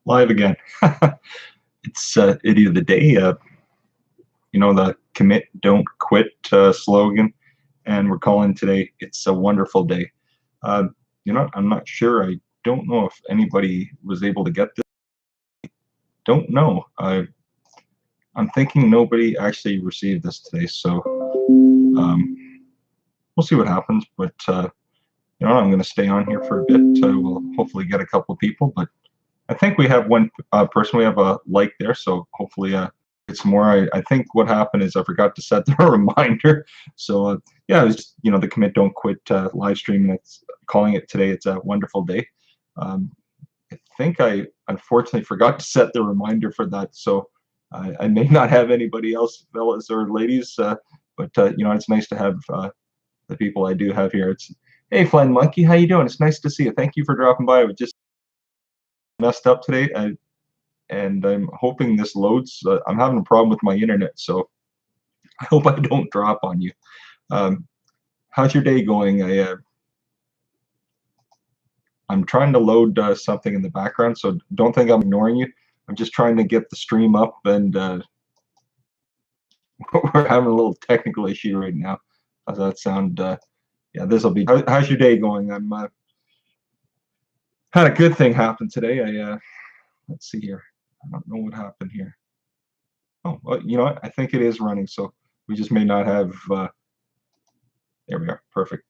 Live again. It's idiot of the day. The commit, don't quit slogan, and we're calling today. It's a wonderful day. Uh, I'm not sure. I don't know if anybody was able to get this. Don't know. I'm thinking nobody actually received this today, so we'll see what happens. But I'm going to stay on here for a bit. We'll hopefully get a couple of people, but I think we have one person. We have a like there, so hopefully it's more. I think what happened is I forgot to set the reminder. So yeah, it was the commit don't quit live stream. That's calling it today. It's a wonderful day. I think I unfortunately forgot to set the reminder for that, so I may not have anybody else, fellas or ladies. But it's nice to have the people I do have here. It's Hey, Flying Monkey, how you doing? It's nice to see you. Thank you for dropping by. I was just messed up today, and I'm hoping this loads. I'm having a problem with my internet, so I hope I don't drop on you. Um, how's your day going? I'm trying to load something in the background, so don't think I'm ignoring you. I'm just trying to get the stream up, and we're having a little technical issue right now. How's that sound? Yeah, this will be. How's your day going? I'm had a good thing happen today. Let's see here. I don't know what happened here. Oh, well, you know what? I think it is running, so we just may not have. There we are. Perfect.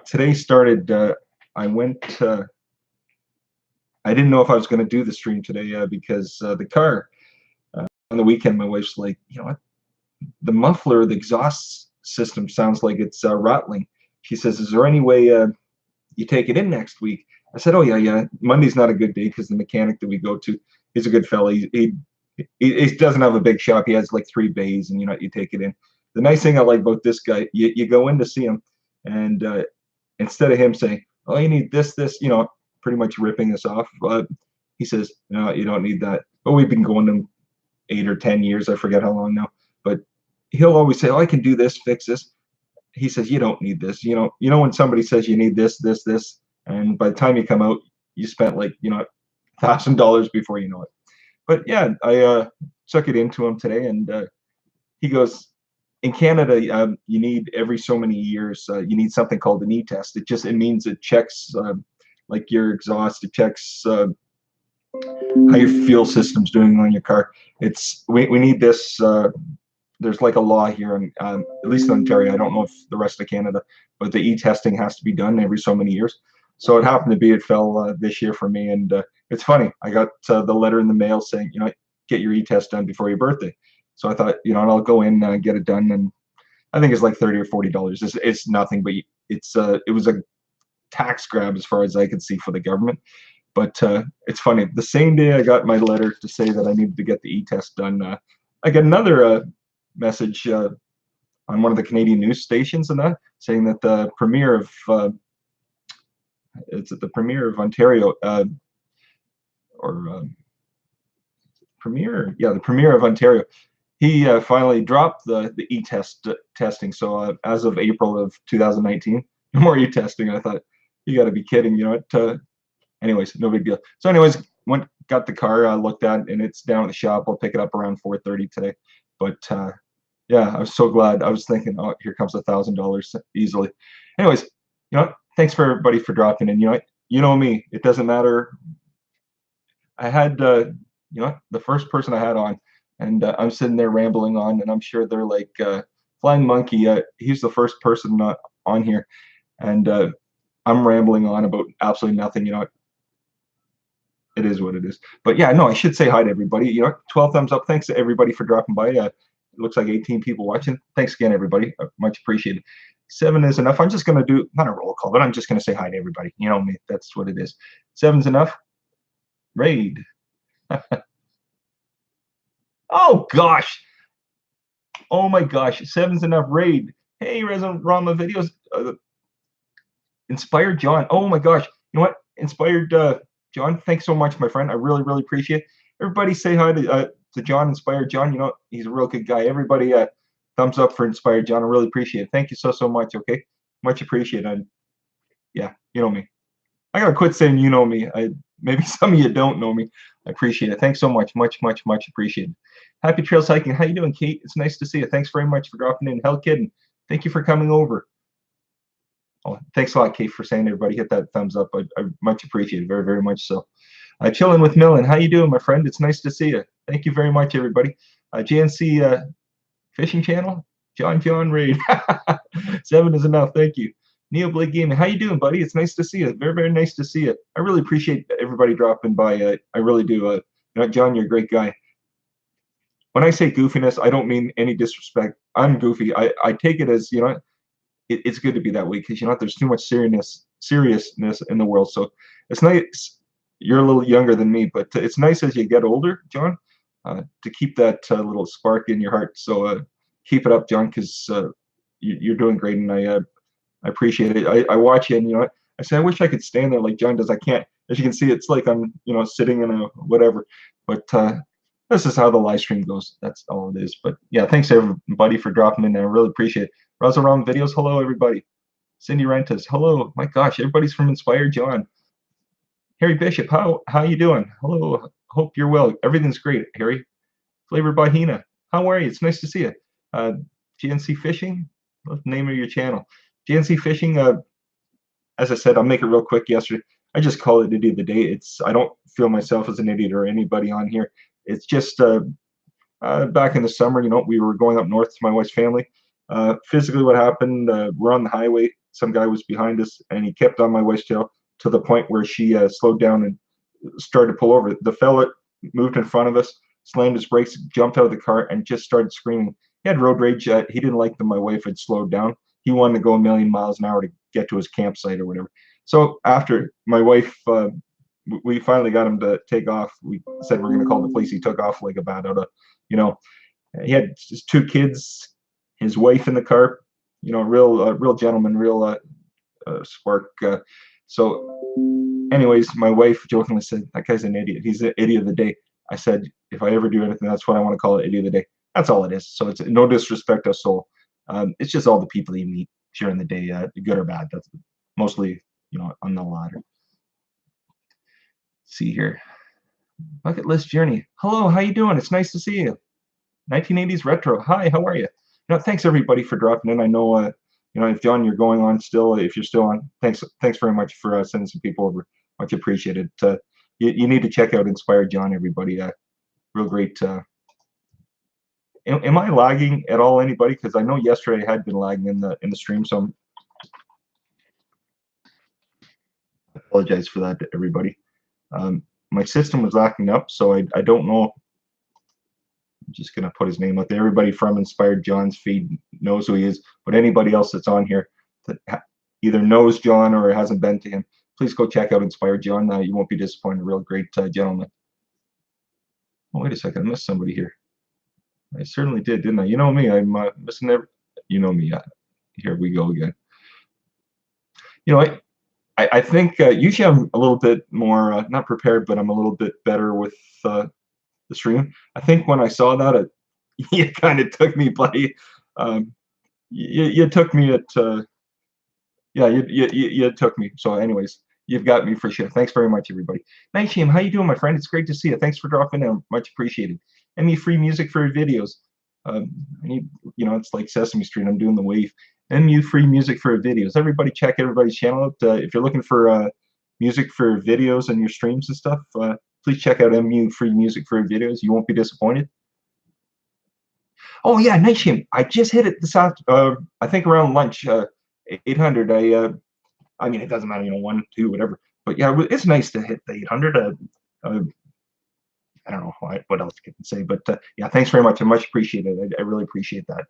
Today started. I went. I didn't know if I was going to do the stream today because the car on the weekend, my wife's like, you know what? The muffler, the exhaust system sounds like it's rattling. She says, "Is there any way you take it in next week?" I said, "Oh yeah. Monday's not a good day because the mechanic that we go to, he's a good fella. He doesn't have a big shop. He has like 3 bays, and you take it in. The nice thing I like about this guy, you go in to see him, and instead of him saying, "Oh, you need this," pretty much ripping us off, he says, "No, you don't need that." But we've been going to 8 or 10 years. I forget how long now, but he'll always say, "Oh, I can do this, fix this." He says, "You don't need this." When somebody says you need this, and by the time you come out, you spent like $1,000 before you know it. But yeah, I took it into him today, and he goes, in Canada, you need every so many years, you need something called an e-test. It means it checks like your exhaust, it checks how your fuel system's doing on your car. We need this. There's like a law here, and at least in Ontario, I don't know if the rest of Canada, but the e-testing has to be done every so many years. So it happened to be it fell this year for me, and it's funny. I got the letter in the mail saying, get your e-test done before your birthday. So I thought, I'll go in get it done, and I think it's like $30 or $40. It's nothing, but it was a tax grab as far as I could see for the government. But it's funny. The same day I got my letter to say that I needed to get the e-test done, I got another message on one of the Canadian news stations and that saying that the premier of the premier of Ontario or premier, yeah, the premier of Ontario, he finally dropped the e-test testing. So as of April of 2019, no more e-testing. I thought, you got to be kidding, anyways, no big deal. So anyways, got the car looked at, and it's down at the shop. I'll pick it up around 4:30 today. But yeah, I was so glad. I was thinking, oh, here comes $1,000 easily. Anyways, thanks for everybody for dropping in. You know me. It doesn't matter. I had the first person I had on, and I'm sitting there rambling on, and I'm sure they're like, Flying Monkey, he's the first person on here, and I'm rambling on about absolutely nothing. It is what it is. But yeah, no, I should say hi to everybody. 12 thumbs up. Thanks to everybody for dropping by. It looks like 18 people watching. Thanks again, everybody. Much appreciated. 7 is enough. I'm just going to do, not a roll call, but I'm just going to say hi to everybody. You know me. That's what it is. 7's enough. Raid. Oh, gosh. Oh, my gosh. 7's enough. Raid. Hey, Resident Rama videos. Inspired John. Oh, my gosh. You know what? Inspired John, thanks so much, my friend. I really, really appreciate it. Everybody say hi to John, Inspired John. He's a real good guy. Everybody, thumbs up for Inspired John. I really appreciate it. Thank you so much, okay? Much appreciated. Yeah, you know me. I got to quit saying you know me. maybe some of you don't know me. I appreciate it. Thanks so much. Much, much, much appreciated. Happy Trails Hiking. How you doing, Kate? It's nice to see you. Thanks very much for dropping in. Hell kidding. Thank you for coming over. Oh, thanks a lot, Kate, for saying everybody hit that thumbs up. I much appreciate it. Very, very much so. Chilling with Millen. How you doing, my friend? It's nice to see you. Thank you very much, everybody. JNC Fishing Channel. John Raid. 7 is enough. Thank you. Neo Blake Gaming. How you doing, buddy? It's nice to see you. Very, very nice to see you. I really appreciate everybody dropping by. I really do. You know, John, you're a great guy. When I say goofiness, I don't mean any disrespect. I'm goofy. I take it as, you know, it's good to be that way because, you know, there's too much seriousness in the world. So it's nice. You're a little younger than me, but it's nice as you get older, John, to keep that little spark in your heart. So keep it up, John, because you're doing great, and I appreciate it. I watch you, and, you know, I say I wish I could stand there like John does. I can't. As you can see, it's like I'm, you know, sitting in a whatever. But this is how the live stream goes. That's all it is. But yeah, thanks everybody for dropping in there. I really appreciate it. Razaram Videos, hello everybody. Cindy Rentas, hello. My gosh, everybody's from Inspired John. Harry Bishop, how you doing? Hello, hope you're well. Everything's great, Harry. Flavor Bahina, how are you? It's nice to see you. GNC Fishing, what's the name of your channel? GNC Fishing, as I said, I'll make it real quick yesterday. I just call it Idiot of the Day. I don't feel myself as an idiot or anybody on here. It's just back in the summer, you know, we were going up north to my wife's family. Physically what happened, we're on the highway. Some guy was behind us, and he kept on my wife's tail to the point where she slowed down and started to pull over. The fella moved in front of us, slammed his brakes, jumped out of the car, and just started screaming. He had road rage. He didn't like that my wife had slowed down. He wanted to go a million miles an hour to get to his campsite or whatever. So after my wife, we finally got him to take off. We said we're going to call the police. He took off like a bat out of, you know, he had his 2 kids, his wife in the car, you know, real gentleman, real spark. So anyways, my wife jokingly said, that guy's an idiot. He's an idiot of the day. I said, if I ever do anything, that's what I want to call it, idiot of the day. That's all it is. So it's no disrespect to soul. It's just all the people you meet during the day, good or bad. That's mostly, you know, on the latter. See here. Bucket list journey. Hello, how you doing? It's nice to see you. 1980s retro. Hi, how are you? No, thanks everybody for dropping in. I know, you know, if John, you're going on still, if you're still on, thanks very much for sending some people over. Much appreciated. You need to check out Inspired John, everybody. Real great. Am I lagging at all, anybody? Because I know yesterday I had been lagging in the stream, so I apologize for that to everybody. My system was acting up, so I don't know. I'm just gonna put his name out there. Everybody from Inspired John's feed knows who he is, but anybody else that's on here that either knows John or hasn't been to him, please go check out Inspired John. You won't be disappointed. Real great gentleman. Oh, wait a second, I missed somebody here. I certainly did, didn't I? You know me, I'm missing every. You know me. Here we go again. You know, I think usually I'm a little bit more not prepared, but I'm a little bit better with the stream. I think when I saw that, you kind of took me by. You took me at. Yeah, you took me. So, anyways, you've got me for sure. Thanks very much, everybody. Nightshame, how you doing, my friend? It's great to see you. Thanks for dropping in. Much appreciated. Any free music for your videos? I need, you know, it's like Sesame Street. I'm doing the wave. MU free music for videos. Everybody check everybody's channel out. If you're looking for music for videos and your streams and stuff, please check out MU free music for videos. You won't be disappointed. Oh yeah, Nightshame. I just hit it this after. I think around lunch. 800. I mean, it doesn't matter, you know, 1, 2, whatever. But yeah, it's nice to hit the 800. I don't know what else I can say, but yeah, thanks very much. I much appreciate it. I really appreciate that.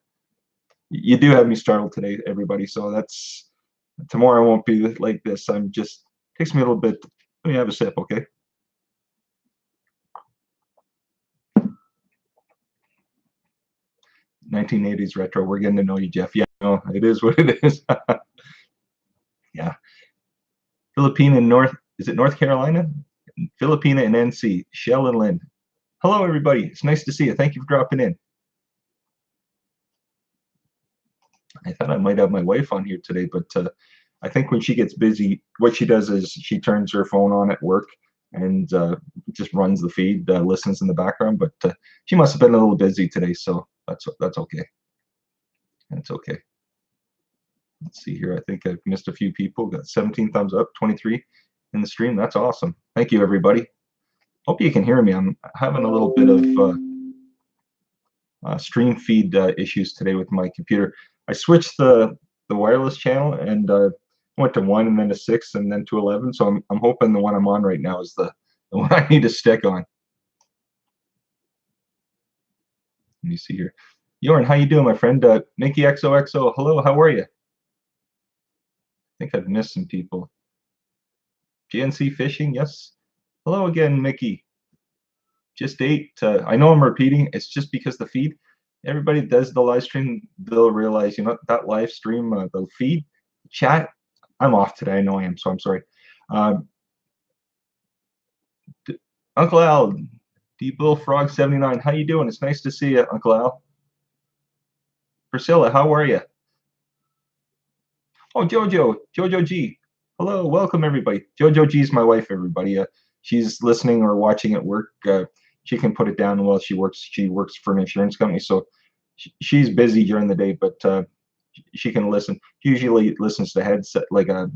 You do have me startled today, everybody. So that's tomorrow. I won't be like this. I'm just takes me a little bit. Let me have a sip, okay? '80s retro. We're getting to know you, Jeff. Yeah, no, it is what it is. Yeah. Filipina and North. Is it North Carolina? Filipina and NC. Shell and Lynn. Hello, everybody. It's nice to see you. Thank you for dropping in. I thought I might have my wife on here today, but I think when she gets busy, what she does is she turns her phone on at work and just runs the feed, listens in the background. But she must have been a little busy today, so that's okay. That's okay. Let's see here. I think I've missed a few people. Got 17 thumbs up, 23 in the stream. That's awesome. Thank you, everybody. Hope you can hear me. I'm having a little bit of stream feed issues today with my computer. I switched the wireless channel and went to 1 and then to 6 and then to 11. So I'm hoping the one I'm on right now is the one I need to stick on. Let me see here. Jorn, how you doing, my friend? Mickey XOXO, hello, how are you? I think I've missed some people. GNC Fishing, yes. Hello again, Mickey. Just 8. I know I'm repeating. It's just because the feed, everybody does the live stream, they'll realize, you know, that live stream, the feed, chat, I'm off today. I know I am, so I'm sorry. Uncle Al, Deep Bullfrog 79, how you doing? It's nice to see you, Uncle Al. Priscilla, how are you? Oh, Jojo G. Hello, welcome everybody. Jojo G is my wife, everybody. She's listening or watching at work. She can put it down while she works. She works for an insurance company, so she's busy during the day, but she can listen. She usually listens to headset, like her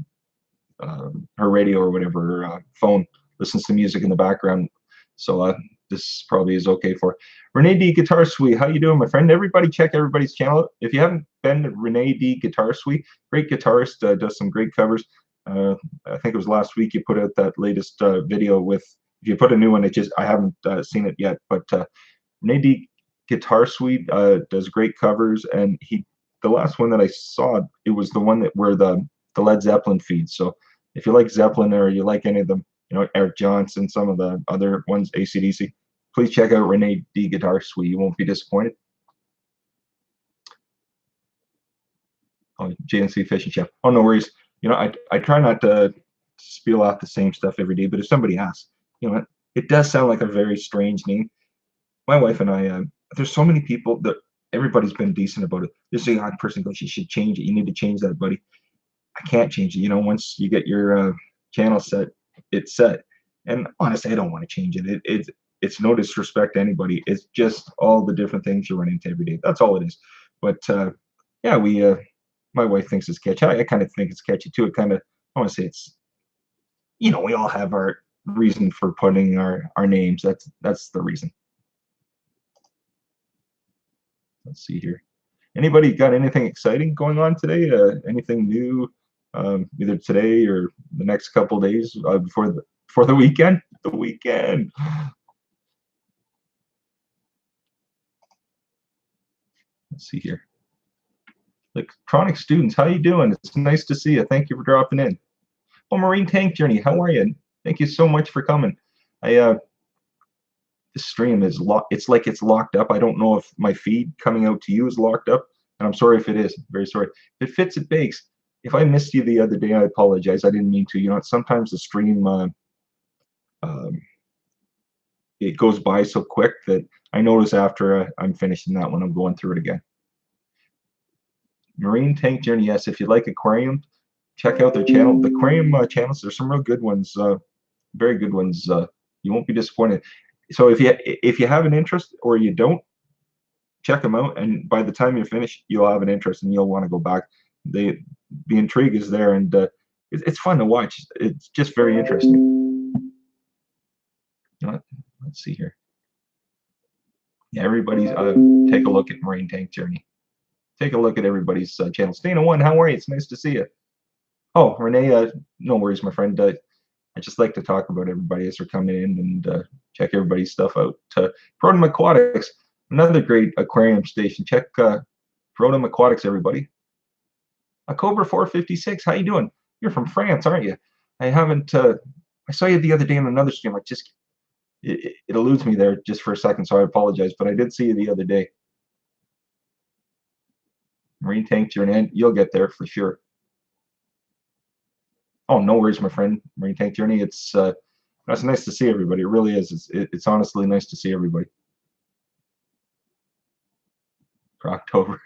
radio or whatever, her phone, listens to music in the background. So this probably is okay for Renee D Guitar Suite. How you doing, my friend? Everybody check everybody's channel. If you haven't been to Renee D Guitar Suite, great guitarist, does some great covers. I think it was last week you put out that latest video with, if you put a new one, I haven't seen it yet, but Renee D Guitar Suite does great covers, and the last one that I saw, it was the one where the Led Zeppelin feeds. So if you like Zeppelin or you like any of them, you know, Eric Johnson, some of the other ones, AC/DC, please check out Renee D Guitar Suite. You won't be disappointed. Oh, JNC Fishing Chef. Oh, no worries. You know, I try not to spiel out the same stuff every day, but if somebody asks, you know, it does sound like a very strange name. My wife and I, there's so many people that everybody's been decent about it. There's a odd person goes, you should change it. You need to change that, buddy. I can't change it. You know, once you get your channel set, it's set. And honestly, I don't want to change it. It's no disrespect to anybody. It's just all the different things you run into every day. That's all it is. But yeah, my wife thinks it's catchy. I kind of think it's catchy too. It kind of, I want to say it's, you know, we all have our reason for putting our names. That's the reason. Let's see here. Anybody got anything exciting going on today? Anything new, either today or the next couple days before the weekend? The weekend. Let's see here. Electronic students, how you doing? It's nice to see you. Thank you for dropping in. Oh, Marine Tank Journey, how are you? Thank you so much for coming. This stream is locked. It's like it's locked up. I don't know if my feed coming out to you is locked up, and I'm sorry if it is. Very sorry. If it fits, it bakes. If I missed you the other day, I apologize. I didn't mean to. You know, sometimes the stream it goes by so quick that I notice after I'm finishing that when I'm going through it again. Marine Tank Journey, yes. If you like aquarium, check out their channel. The aquarium channels, there's some real good ones, very good ones. You won't be disappointed. So if you have an interest or you don't, check them out, and by the time you finish, you'll have an interest and you'll want to go back. The intrigue is there, and it's fun to watch. It's just very interesting. Let's see here. Yeah, everybody's take a look at Marine Tank Journey. Take a look at everybody's channel. Stana One, how are you? It's nice to see you. Oh, Renee, no worries, my friend. I just like to talk about everybody as they're coming in and check everybody's stuff out. Protum Aquatics, another great aquarium station. Check Protum Aquatics, everybody. Cobra 456, how you doing? You're from France, aren't you? I haven't. I saw you the other day in another stream. Like it eludes me there just for a second, so I apologize. But I did see you the other day. Marine Tank Journey, you'll get there for sure. Oh, no worries, my friend. Marine Tank Journey. It's nice to see everybody. It really is. It's honestly nice to see everybody. For October.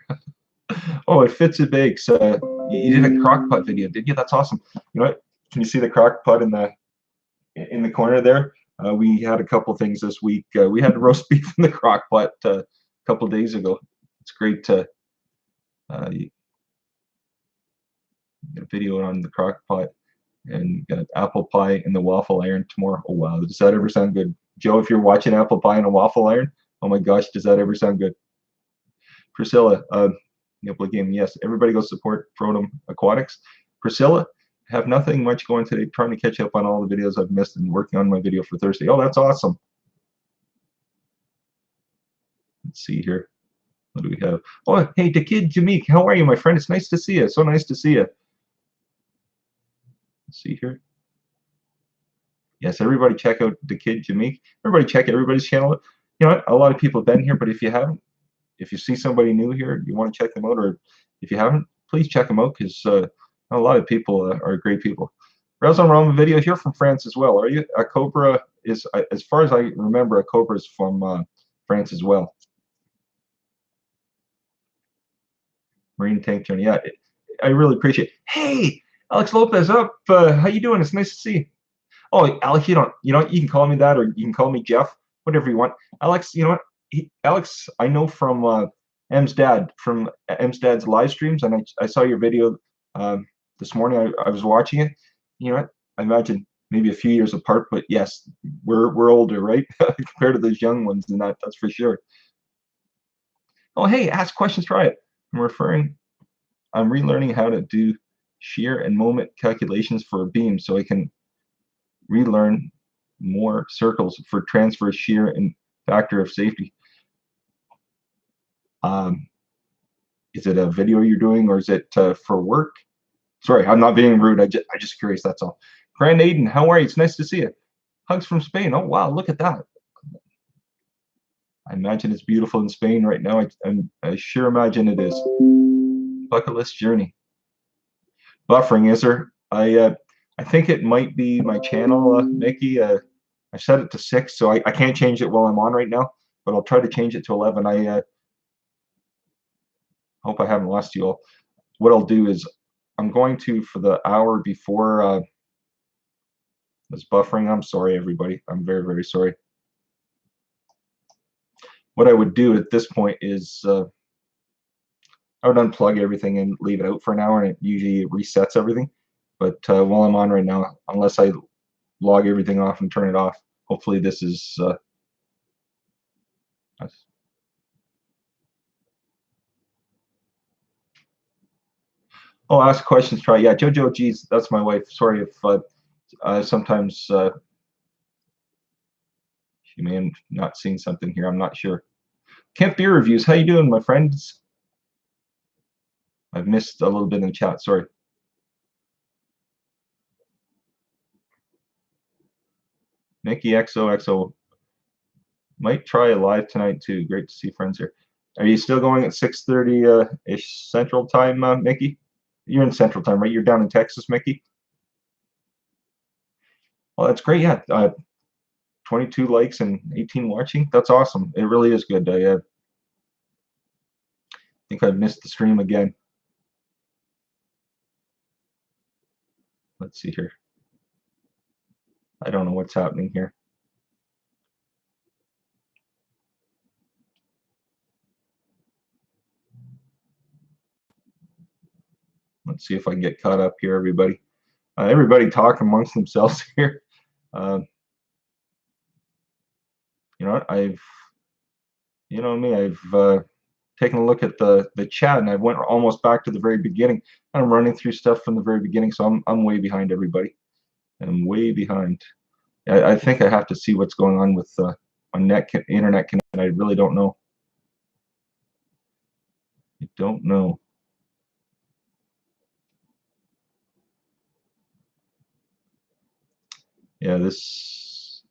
Oh, it fits, it bakes. You did a crock pot video, did you? That's awesome. You know what? Can you see the crock pot in the in the corner there. We had a couple things this week. We had roast beef in the crock pot a couple days ago. It's great to get a video on the crock pot, and got apple pie in the waffle iron tomorrow. Oh wow, does that ever sound good? Joe, if you're watching apple pie in a waffle iron, oh my gosh, does that ever sound good? Priscilla, Nipple Game, yes, everybody go support Protum Aquatics. Priscilla, have nothing much going today, trying to catch up on all the videos I've missed and working on my video for Thursday. Oh, that's awesome. Let's see here. What do we have? Oh, hey, the kid Jameek, how are you, my friend? It's nice to see you. So nice to see you. Let's see here. Yes, everybody check out the kid Jameek. Everybody check everybody's channel. You know what? A lot of people have been here, but if you haven't, if you see somebody new here, you want to check them out, or if you haven't, please check them out, because a lot of people are great people. Rails Roma video here from France as well. Are you? A Cobra is, as far as I remember, a Cobra is from France as well. Marine Tank Journey. Yeah, I really appreciate it. Hey, Alex Lopez, up. How you doing? It's nice to see you. Oh, Alex, you know, you can call me that, or you can call me Jeff, whatever you want. Alex, you know what? Alex, I know from M's dad, from M's dad's live streams, and I saw your video this morning. I was watching it. You know what? I imagine maybe a few years apart, but yes, we're older, right? Compared to those young ones, and that's for sure. Oh, hey, ask questions, try it. I'm relearning how to do shear and moment calculations for a beam, so I can relearn more circles for transfer, shear, and factor of safety. Is it a video you're doing, or is it for work? Sorry, I'm not being rude. I just curious, that's all. Grand Aiden, how are you? It's nice to see you. Hugs from Spain. Oh wow, look at that. I imagine it's beautiful in Spain right now. I sure imagine it is. Bucket list journey. Buffering, is there? I think it might be my channel, Mickey. I set it to 6, so I can't change it while I'm on right now, but I'll try to change it to 11. I hope I haven't lost you all. What I'll do is I'm going to, for the hour before this buffering, I'm sorry, everybody. I'm very, very sorry. What I would do at this point is I would unplug everything and leave it out for an hour, and it usually resets everything. But while I'm on right now, unless I log everything off and turn it off, hopefully this is oh, ask questions, try. Yeah, Jojo, geez, that's my wife. Sorry if sometimes she may have not seen something here. I'm not sure. Kemp Beer Reviews, how you doing, my friends? I've missed a little bit in the chat, sorry. Nikki XOXO, might try a live tonight too. Great to see friends here. Are you still going at 6:30 ish Central Time, Mickey? You're in Central Time, right? You're down in Texas, Mickey? Well, that's great. Yeah, 22 likes and 18 watching. That's awesome. It really is good. I think I've missed the stream again. Let's see here. I don't know what's happening here. Let's see if I can get caught up here, everybody. Everybody talk amongst themselves here. You know what? you know me, I've taken a look at the chat, and I went almost back to the very beginning. I'm running through stuff from the very beginning, so I'm way behind everybody. I'm way behind. I think I have to see what's going on with my internet connection. I really don't know. I don't know. Yeah, this.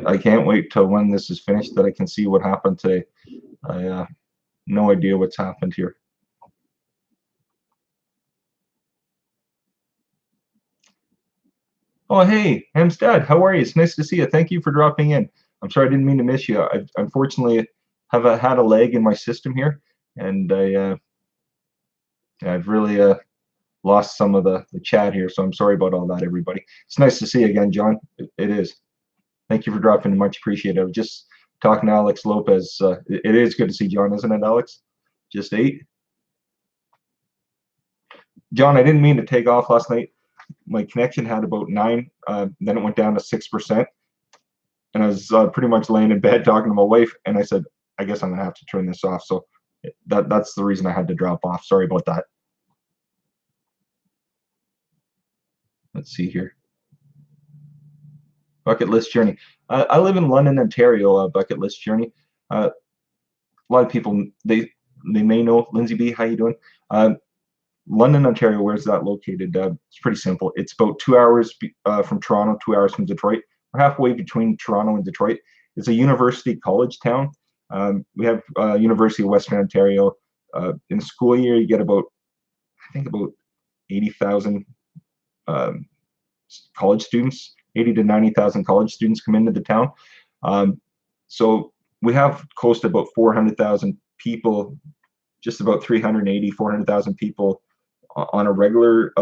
I can't wait till when this is finished that I can see what happened today. I no idea what's happened here. Oh, hey, Hemstead, how are you? It's nice to see you. Thank you for dropping in. I'm sorry I didn't mean to miss you. I unfortunately have had a lag in my system here, and I've really lost some of the chat here, so I'm sorry about all that, everybody. It's nice to see you again, John. It is. Thank you for dropping in. Much appreciated. I was just talking to Alex Lopez. It is good to see John, isn't it, Alex? Just 8. John, I didn't mean to take off last night. My connection had about 9. Then it went down to 6%. And I was pretty much laying in bed talking to my wife, and I said, I guess I'm going to have to turn this off. So that's the reason I had to drop off. Sorry about that. Let's see here. Bucket list journey. I live in London, Ontario. Bucket list journey. A lot of people they may know. Lindsay B, how you doing? London, Ontario. Where's that located? It's pretty simple. It's about 2 hours from Toronto, 2 hours from Detroit. We're halfway between Toronto and Detroit. It's a university college town. We have University of Western Ontario. In the school year, you get about, I think, about 80,000 college students. 80 to 90,000 college students come into the town. So we have close to about 400,000 people, just about 380, 400,000 people on a regular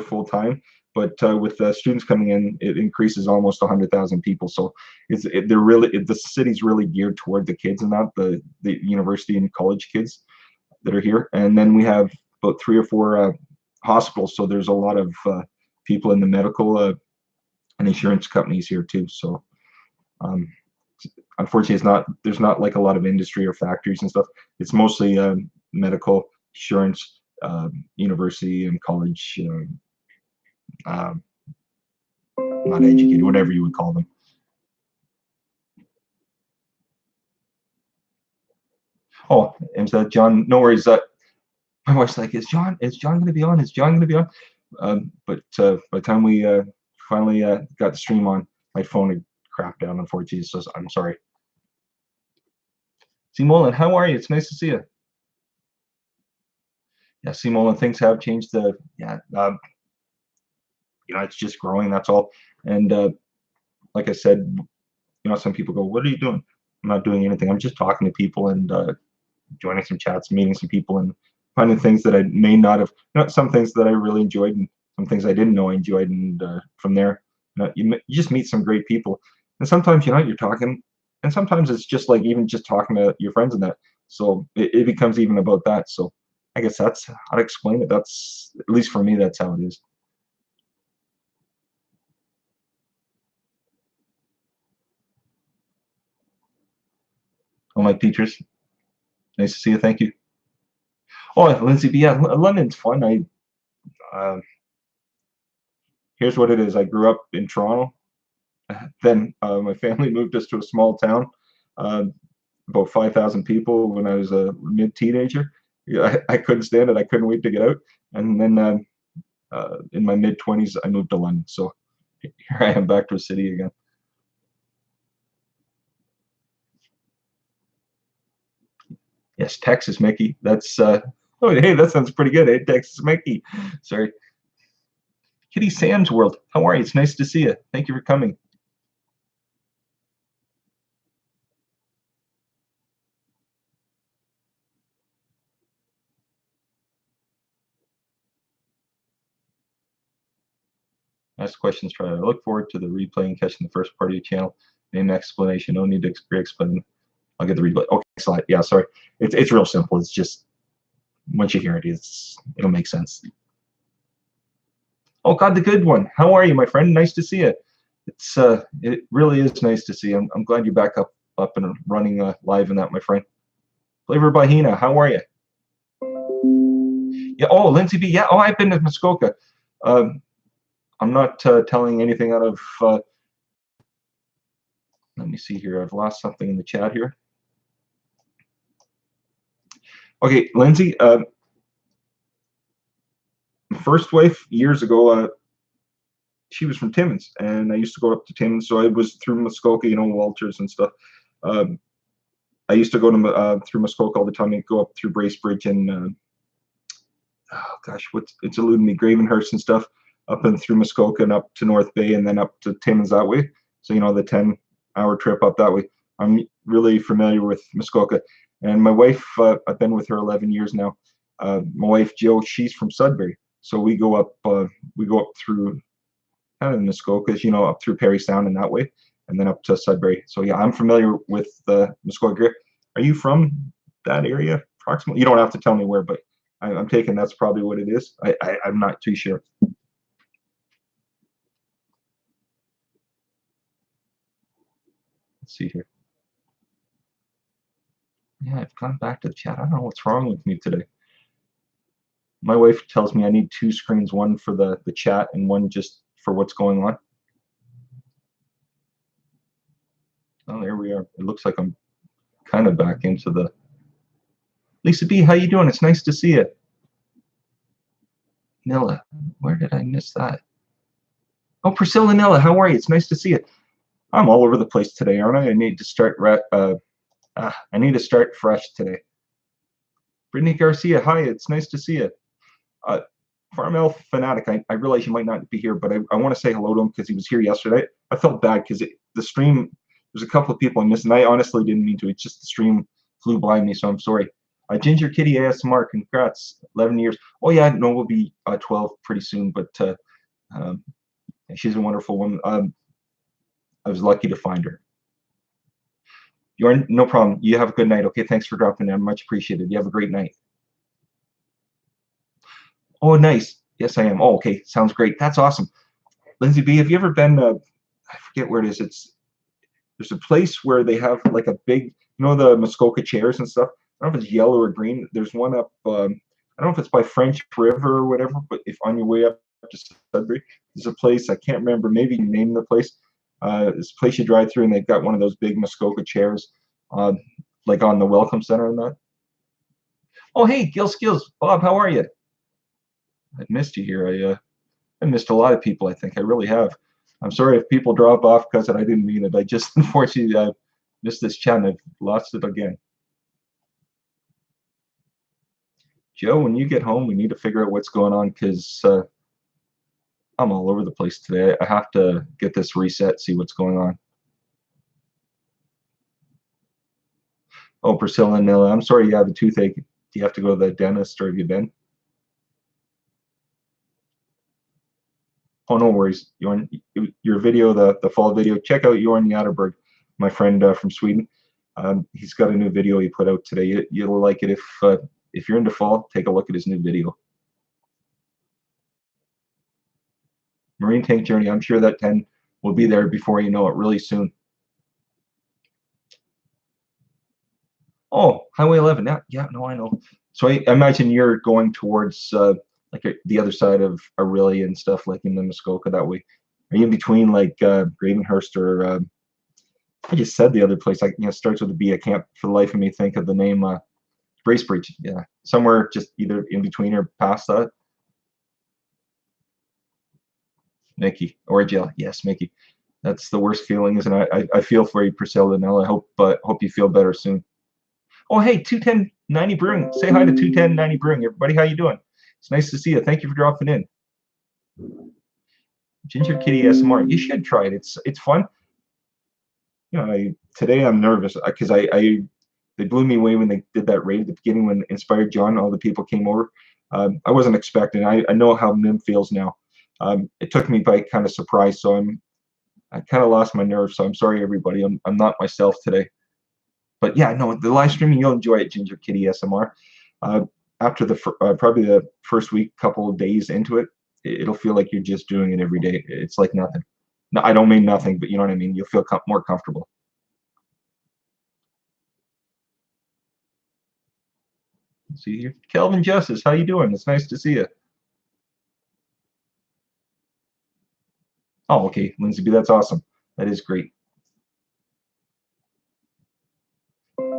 full time. But with students coming in, it increases almost 100,000 people. So the city's really geared toward the kids and not the university and college kids that are here. And then we have about 3 or 4 hospitals. So there's a lot of people in the medical and insurance companies here too. So unfortunately, there's not like a lot of industry or factories and stuff. It's mostly medical, insurance, university and college. Not educated, whatever you would call them. Oh, and so John, no worries. My wife's like, is John going to be on? Is John going to be on? But by the time we finally got the stream on, my phone had crapped out, unfortunately. So I'm sorry. C. Mullen, how are you? It's nice to see you. Yeah, C. Mullen, things have changed. It's just growing. That's all. And like I said, some people go, "What are you doing?" I'm not doing anything. I'm just talking to people and joining some chats, meeting some people, and finding things that I may not have. Some things that I really enjoyed, and some things I didn't know I enjoyed, and from there, you just meet some great people. And sometimes you're talking, and sometimes it's just like even just talking to your friends and that. So it becomes even about that. So I guess that's how to explain it. That's, at least for me, that's how it is. Oh, Mike Peters, nice to see you. Thank you. Oh, Lindsay, yeah, London's fun. Here's what it is. I grew up in Toronto. Then my family moved us to a small town, about 5,000 people when I was a mid-teenager. Yeah, I couldn't stand it. I couldn't wait to get out. And then in my mid-20s, I moved to London. So here I am back to a city again. Yes, Texas, Mickey. That's oh, hey, that sounds pretty good. Hey, Texas, Mickey. Sorry. Kitty Sam's World. How are you? It's nice to see you. Thank you for coming. Ask questions. Try. I look forward to the replay and catching the first part of your channel. Name explanation. No need to explain. I'll get the replay. Okay, slide. Yeah, sorry. It's real simple. It's just once you hear it, it'll make sense. Oh God, the good one. How are you, my friend? Nice to see you. It really is nice to see you. I'm glad you're back up and running live in that, my friend. Flavor Bahina, how are you? Yeah. Oh, Lindsay B. Yeah. Oh, I've been to Muskoka. I'm not telling anything out of. Let me see here. I've lost something in the chat here. Okay, Lindsay. First wife years ago. She was from Timmins, and I used to go up to Timmins. So I was through Muskoka, Walters and stuff. I used to go to through Muskoka all the time. I'd go up through Bracebridge and oh gosh, it's eluding me, Gravenhurst and stuff, up and through Muskoka and up to North Bay and then up to Timmins that way. So the 10-hour trip up that way. I'm really familiar with Muskoka, and my wife, I've been with her 11 years now, My wife Jill, she's from Sudbury, so we go up through kind of the Muskokas, up through Parry Sound and that way, and then up to Sudbury. So yeah, I'm familiar with the Muskoka. Are you from that area approximately? You don't have to tell me where, but I'm taking that's probably what it is. I'm not too sure. Let's see here. Yeah, I've gone back to the chat. I don't know what's wrong with me today. My wife tells me I need two screens, one for the chat and one just for what's going on. Oh, there we are. It looks like I'm kind of back into the... Lisa B, how you doing? It's nice to see you. Nilla, where did I miss that? Oh, Priscilla Nilla, how are you? It's nice to see you. I'm all over the place today, aren't I? I need to start fresh today. Brittany Garcia, hi, it's nice to see you. Farm Elf Fanatic, I realize you might not be here, but I want to say hello to him because he was here yesterday. I felt bad because the stream, there's a couple of people I missed, and I honestly didn't mean to. It's just the stream flew by me, so I'm sorry. Ginger Kitty ASMR, congrats, 11 years. Oh yeah, no, we'll be 12 pretty soon, but she's a wonderful woman. I was lucky to find her. You're no problem. You have a good night. Okay, thanks for dropping in. Much appreciated. You have a great night. Oh, nice. Yes, I am. Oh, okay. Sounds great. That's awesome. Lindsay B, have you ever been, I forget where it is. There's a place where they have like a big, the Muskoka chairs and stuff. I don't know if it's yellow or green. There's one up, I don't know if it's by French River or whatever, but if on your way up to Sudbury, there's a place, I can't remember, maybe you name the place. This place you drive through and they've got one of those big Muskoka chairs, like on the Welcome Center and that. Oh, hey, Gil Skills. Bob, how are you? I've missed you here. I missed a lot of people, I think. I really have. I'm sorry if people drop off because I didn't mean it. I just, unfortunately, missed this chat and I've lost it again. Joe, when you get home, we need to figure out what's going on because I'm all over the place today. I have to get this reset, see what's going on. Oh, Priscilla and Nilla, I'm sorry you have a toothache. Do you have to go to the dentist or have you been? Oh, no worries. Your video, the fall video, check out Jorn Yatterberg, my friend from Sweden. He's got a new video he put out today. You'll like it if you're into fall. Take a look at his new video. Marine Tank Journey. I'm sure that 10 will be there before you know it, really soon. Oh, Highway 11. Yeah, no, I know. So I imagine you're going towards like the other side of Orillia and stuff, like in the Muskoka that way. Are you in between like Gravenhurst or I just said the other place? Starts with a B. I can't for the life of me think of the name. Bracebridge. Yeah, somewhere just either in between or past that. Mickey or Jill. Yes, Mickey. That's the worst feeling, isn't it? I feel for you, Priscilla. Nell. I hope you feel better soon. Oh, hey, 21090 Brewing. Say hi to 21090 Brewing. Everybody, how you doing? It's nice to see you. Thank you for dropping in. Ginger Kitty SMR. You should try it. It's fun. Today I'm nervous because they blew me away when they did that raid at the beginning when Inspired John, all the people came over. I wasn't expecting. I know how Mim feels now. It took me by kind of surprise, so I kind of lost my nerve. So I'm sorry, everybody. I'm not myself today. But yeah, no, the live streaming, you'll enjoy it, Ginger Kitty SMR. After probably the first week, couple of days into it, it'll feel like you're just doing it every day. It's like nothing. No, I don't mean nothing, but you know what I mean. You'll feel more comfortable. Let's see here, Kelvin Justice, how you doing? It's nice to see you. Oh, okay, Lindsay B, that's awesome. That is great.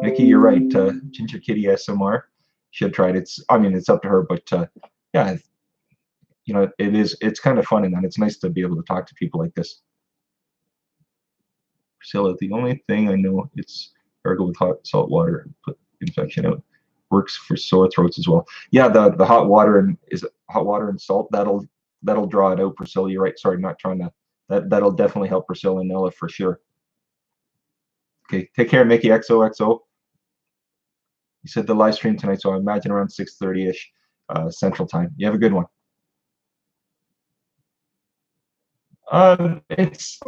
Mickey, you're right. Ginger Kitty SMR should try it. It's up to her, but yeah, it's kind of fun, and it's nice to be able to talk to people like this. Priscilla, the only thing I know, it's gargle with hot salt water, put infection out. Works for sore throats as well. Yeah, the hot water and salt that'll draw it out. Priscilla, you're right. Sorry, I'm not trying to. That'll definitely help Priscilla and Nella for sure. Okay, take care, Mickey. XOXO. You said the live stream tonight, so I imagine around 6:30ish Central Time. You have a good one. It's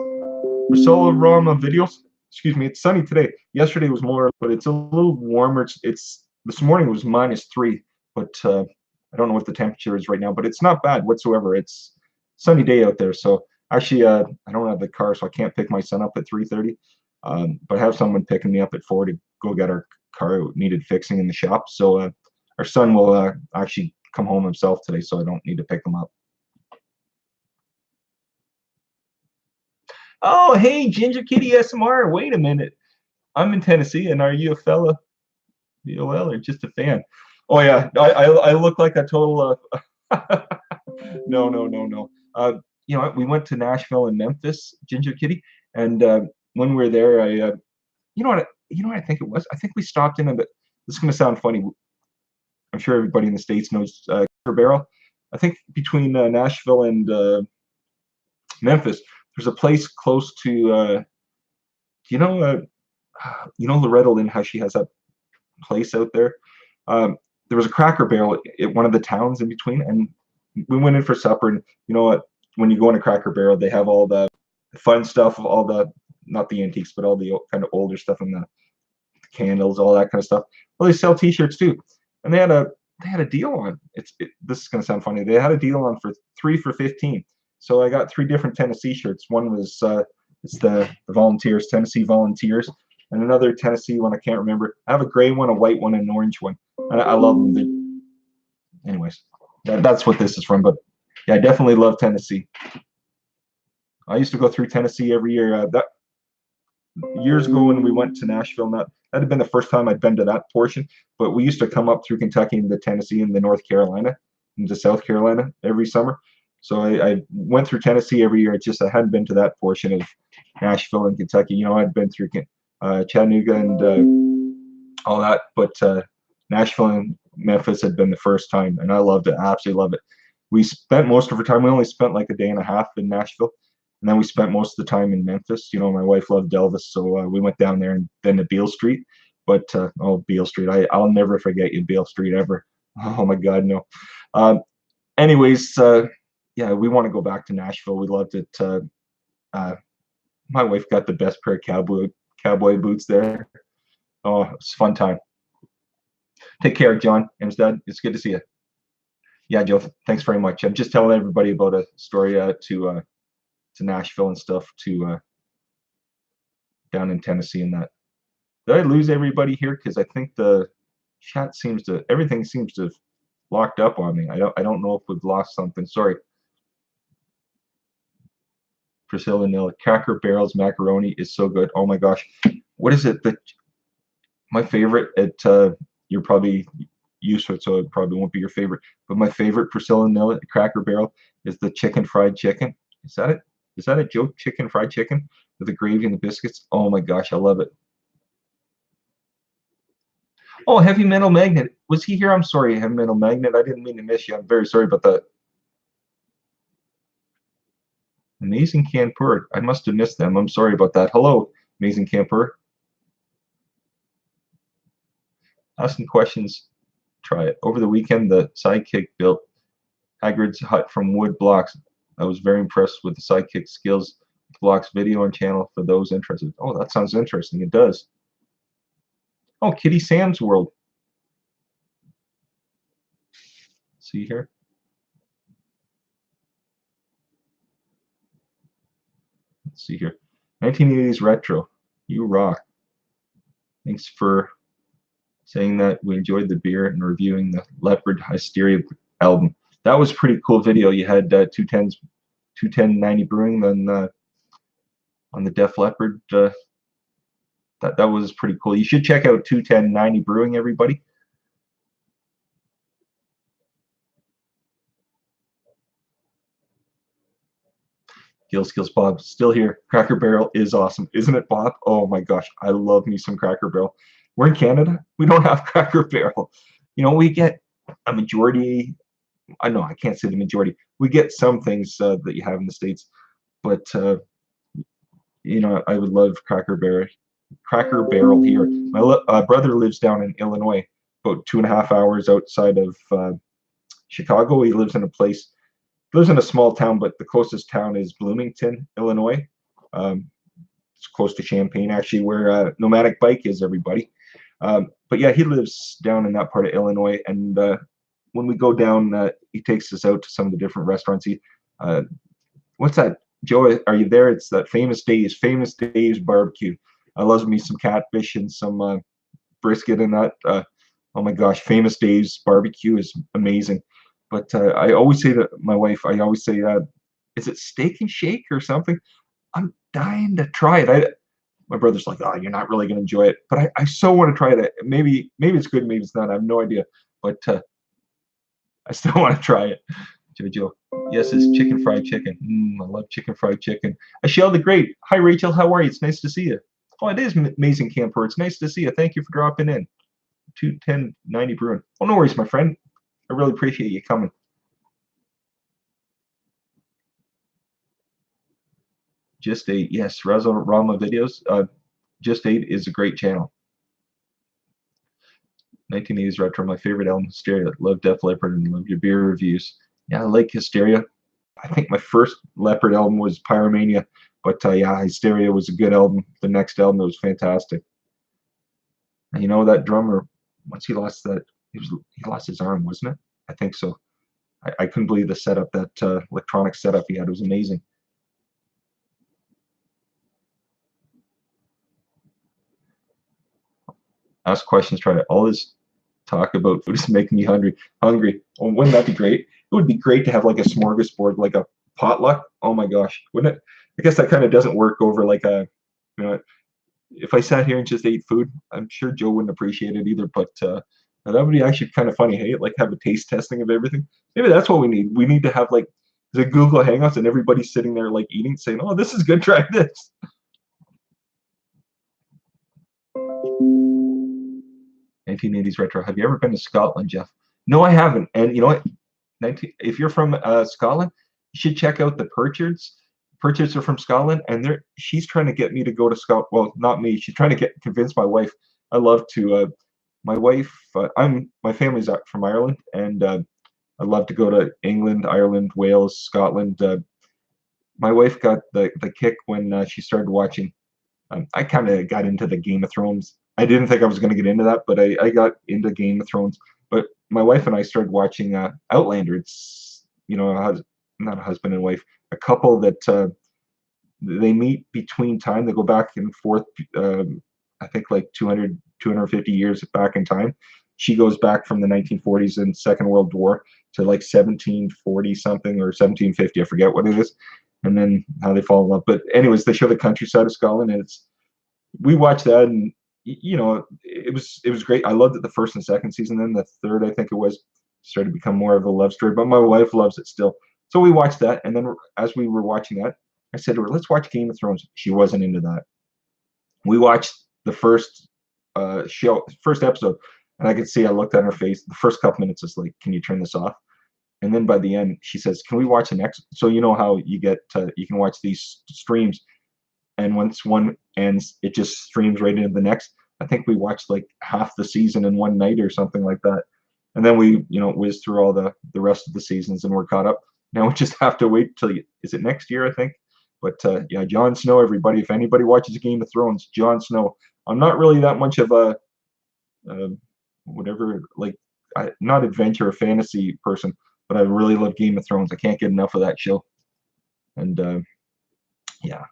Priscilla Rama videos. Excuse me. It's sunny today. Yesterday was more, but it's a little warmer. It's this morning was -3, but I don't know what the temperature is right now, but it's not bad whatsoever. It's sunny day out there. So actually, I don't have the car, so I can't pick my son up at 3:30. But I have someone picking me up at 4 to go get our car needed fixing in the shop. So our son will actually come home himself today, so I don't need to pick him up. Oh, hey, Ginger Kitty SMR. Wait a minute. I'm in Tennessee, and are you a fella VOL or just a fan? Oh yeah, I look like a total. No, no, no, no. You know, we went to Nashville and Memphis, Ginger Kitty, and when we were there, you know what I think it was. I think we stopped in a bit. This is going to sound funny. I'm sure everybody in the States knows Cracker Barrel. I think between Nashville and Memphis, there's a place close to you know Loretta Lynn, how she has that place out there. There was a Cracker Barrel at one of the towns in between, and we went in for supper. And you know what? When you go in a Cracker Barrel, they have all the fun stuff, all the not the antiques, but all the kind of older stuff and the candles, all that kind of stuff. Well, they sell T-shirts too, and they had a deal on. This is gonna sound funny. They had a deal on for 3 for 15. So I got 3 different Tennessee shirts. One was it's the Volunteers, Tennessee Volunteers, and another Tennessee one I can't remember. I have a gray one, a white one, and an orange one. And I love them. Anyways, that's what this is from. But yeah, I definitely love Tennessee. I used to go through Tennessee every year. That years ago when we went to Nashville, that had been the first time I'd been to that portion. But we used to come up through Kentucky into Tennessee and the North Carolina into South Carolina every summer. So I went through Tennessee every year. It's just I hadn't been to that portion of Nashville and Kentucky. You know, I'd been through Chattanooga and all that, but Nashville and Memphis had been the first time, and I loved it. I absolutely loved it. We spent most of our time. We only spent like a day and a half in Nashville, and then we spent most of the time in Memphis. You know, my wife loved Elvis, so we went down there and then to Beale Street. But oh, Beale Street, I'll never forget you, Beale Street, ever. Oh my God, no. Anyways, yeah, we want to go back to Nashville. We loved it. My wife got the best pair of cowboy boots there. Oh, it was a fun time. Take care, John Emstad. It's good to see you. Yeah, Joe. Thanks very much. I'm just telling everybody about a story to Nashville and stuff to down in Tennessee and that. Did I lose everybody here? Because I think the chat everything seems to have locked up on me. I don't know if we've lost something. Sorry. Priscilla Nil, Cracker Barrel's macaroni is so good. Oh my gosh. What is it that my favorite you're probably used to it, so it probably won't be your favorite. But my favorite Priscilla Nil at Cracker Barrel is the chicken fried chicken. Is that it? Is that a joke? Chicken fried chicken with the gravy and the biscuits? Oh my gosh, I love it. Oh, Heavy Metal Magnet. Was he here? I'm sorry, Heavy Metal Magnet. I didn't mean to miss you. I'm very sorry about that. Amazing Camper. I must have missed them. I'm sorry about that. Hello, Amazing Camper. Asking questions. Try it. Over the weekend, the Sidekick built Hagrid's hut from wood blocks. I was very impressed with the Sidekick skills. Blocks video and channel for those interested. Oh, that sounds interesting. It does. Oh, Kitty Sam's World. See here. Let's see here. 1980s retro. You rock. Thanks for saying that. We enjoyed the beer and reviewing the Leopard Hysteria album. That was a pretty cool video. You had 21090 Brewing on the Def Leppard. That was pretty cool. You should check out 21090 Brewing, everybody. Skills Bob still here. Cracker Barrel is awesome, isn't it, Bob? Oh my gosh, I love me some Cracker Barrel. We're in Canada. We don't have Cracker Barrel. You know, we get a majority. I know I can't say the majority. We get some things that you have in the States, but you know, I would love Cracker Barrel here. My brother lives down in Illinois, about 2.5 hours outside of Chicago. He lives in a place, lives in a small town, but the closest town is Bloomington, Illinois. It's close to Champaign, actually, where Nomadic Bike is, everybody. But yeah, he lives down in that part of Illinois, and when we go down, he takes us out to some of the different restaurants. What's that, Joe? Are you there? It's that Famous Dave's barbecue. I love me some catfish and some brisket and that. Oh my gosh, Famous Dave's barbecue is amazing. But I always say to my wife, is it Steak and Shake or something? I'm dying to try it. My brother's like, oh, you're not really going to enjoy it, but I so want to try it. Maybe it's good, maybe it's not. I have no idea, but I still want to try it. Jojo, yes, it's chicken fried chicken. I love chicken fried chicken. Ashell the Great. Hi, Rachel. How are you? It's nice to see you. Oh, it is amazing, Camper. It's nice to see you. Thank you for dropping in. 21090 Bruin. Oh, no worries, my friend. I really appreciate you coming. Just Eight, yes, Razzle Rama videos. Just Eight is a great channel. 1980s retro, my favorite album, Hysteria. Love Def Leppard and love your beer reviews. Yeah, I like Hysteria. I think my first Leopard album was Pyromania, but yeah, Hysteria was a good album. The next album, it was fantastic. And you know that drummer, once he lost that, he lost his arm, wasn't it? I think so. I couldn't believe the setup, that electronic setup he had. It was amazing. Ask questions, try it. All this talk about food is making me hungry. Oh, wouldn't that be great? It would be great to have like a smorgasbord, like a potluck. Oh my gosh, wouldn't it? I guess that kind of doesn't work over like a, you know, if I sat here and just ate food, I'm sure Joe wouldn't appreciate it either. But that would be actually kind of funny. Hey, like have a taste testing of everything. Maybe that's what we need. We need to have like the Google Hangouts and everybody's sitting there like eating, saying, "Oh, this is good. Try this." 1980s retro. Have you ever been to Scotland, Jeff? No, I haven't. And you know what? If you're from Scotland, you should check out the Pritchards. Pritchards are from Scotland, and she's trying to get me to go to Scotland. Well, not me. She's trying to convince my wife. I love to. My wife. My family's from Ireland, and I love to go to England, Ireland, Wales, Scotland. My wife got the kick when she started watching. I kind of got into the Game of Thrones. I didn't think I was going to get into that, but I got into Game of Thrones. But my wife and I started watching Outlander. It's, not a husband and wife, a couple that they meet between time. They go back and forth, I think like 200, 250 years back in time. She goes back from the 1940s and Second World War to like 1740 something or 1750. I forget what it is. And then how they fall in love. But anyways, they show the countryside of Scotland, and we watched that, and it was great. I loved it the first and second season. Then the third, I think it was, started to become more of a love story. But my wife loves it still, so we watched that. And then as we were watching that, I said to her, "Let's watch Game of Thrones." She wasn't into that. We watched the first first episode, and I could see, I looked at her face. The first couple minutes is like, "Can you turn this off?" And then by the end, she says, "Can we watch the next?" So you know how you can watch these streams, and once one ends, it just streams right into the next. I think we watched like half the season in one night or something like that, and then we whizzed through all the rest of the seasons, and we're caught up. Now we just have to wait till is it next year, I think. But yeah, Jon Snow, everybody. If anybody watches Game of Thrones, Jon Snow. I'm not really that much of a whatever, like, not adventure or fantasy person, but I really love Game of Thrones. I can't get enough of that show. And yeah.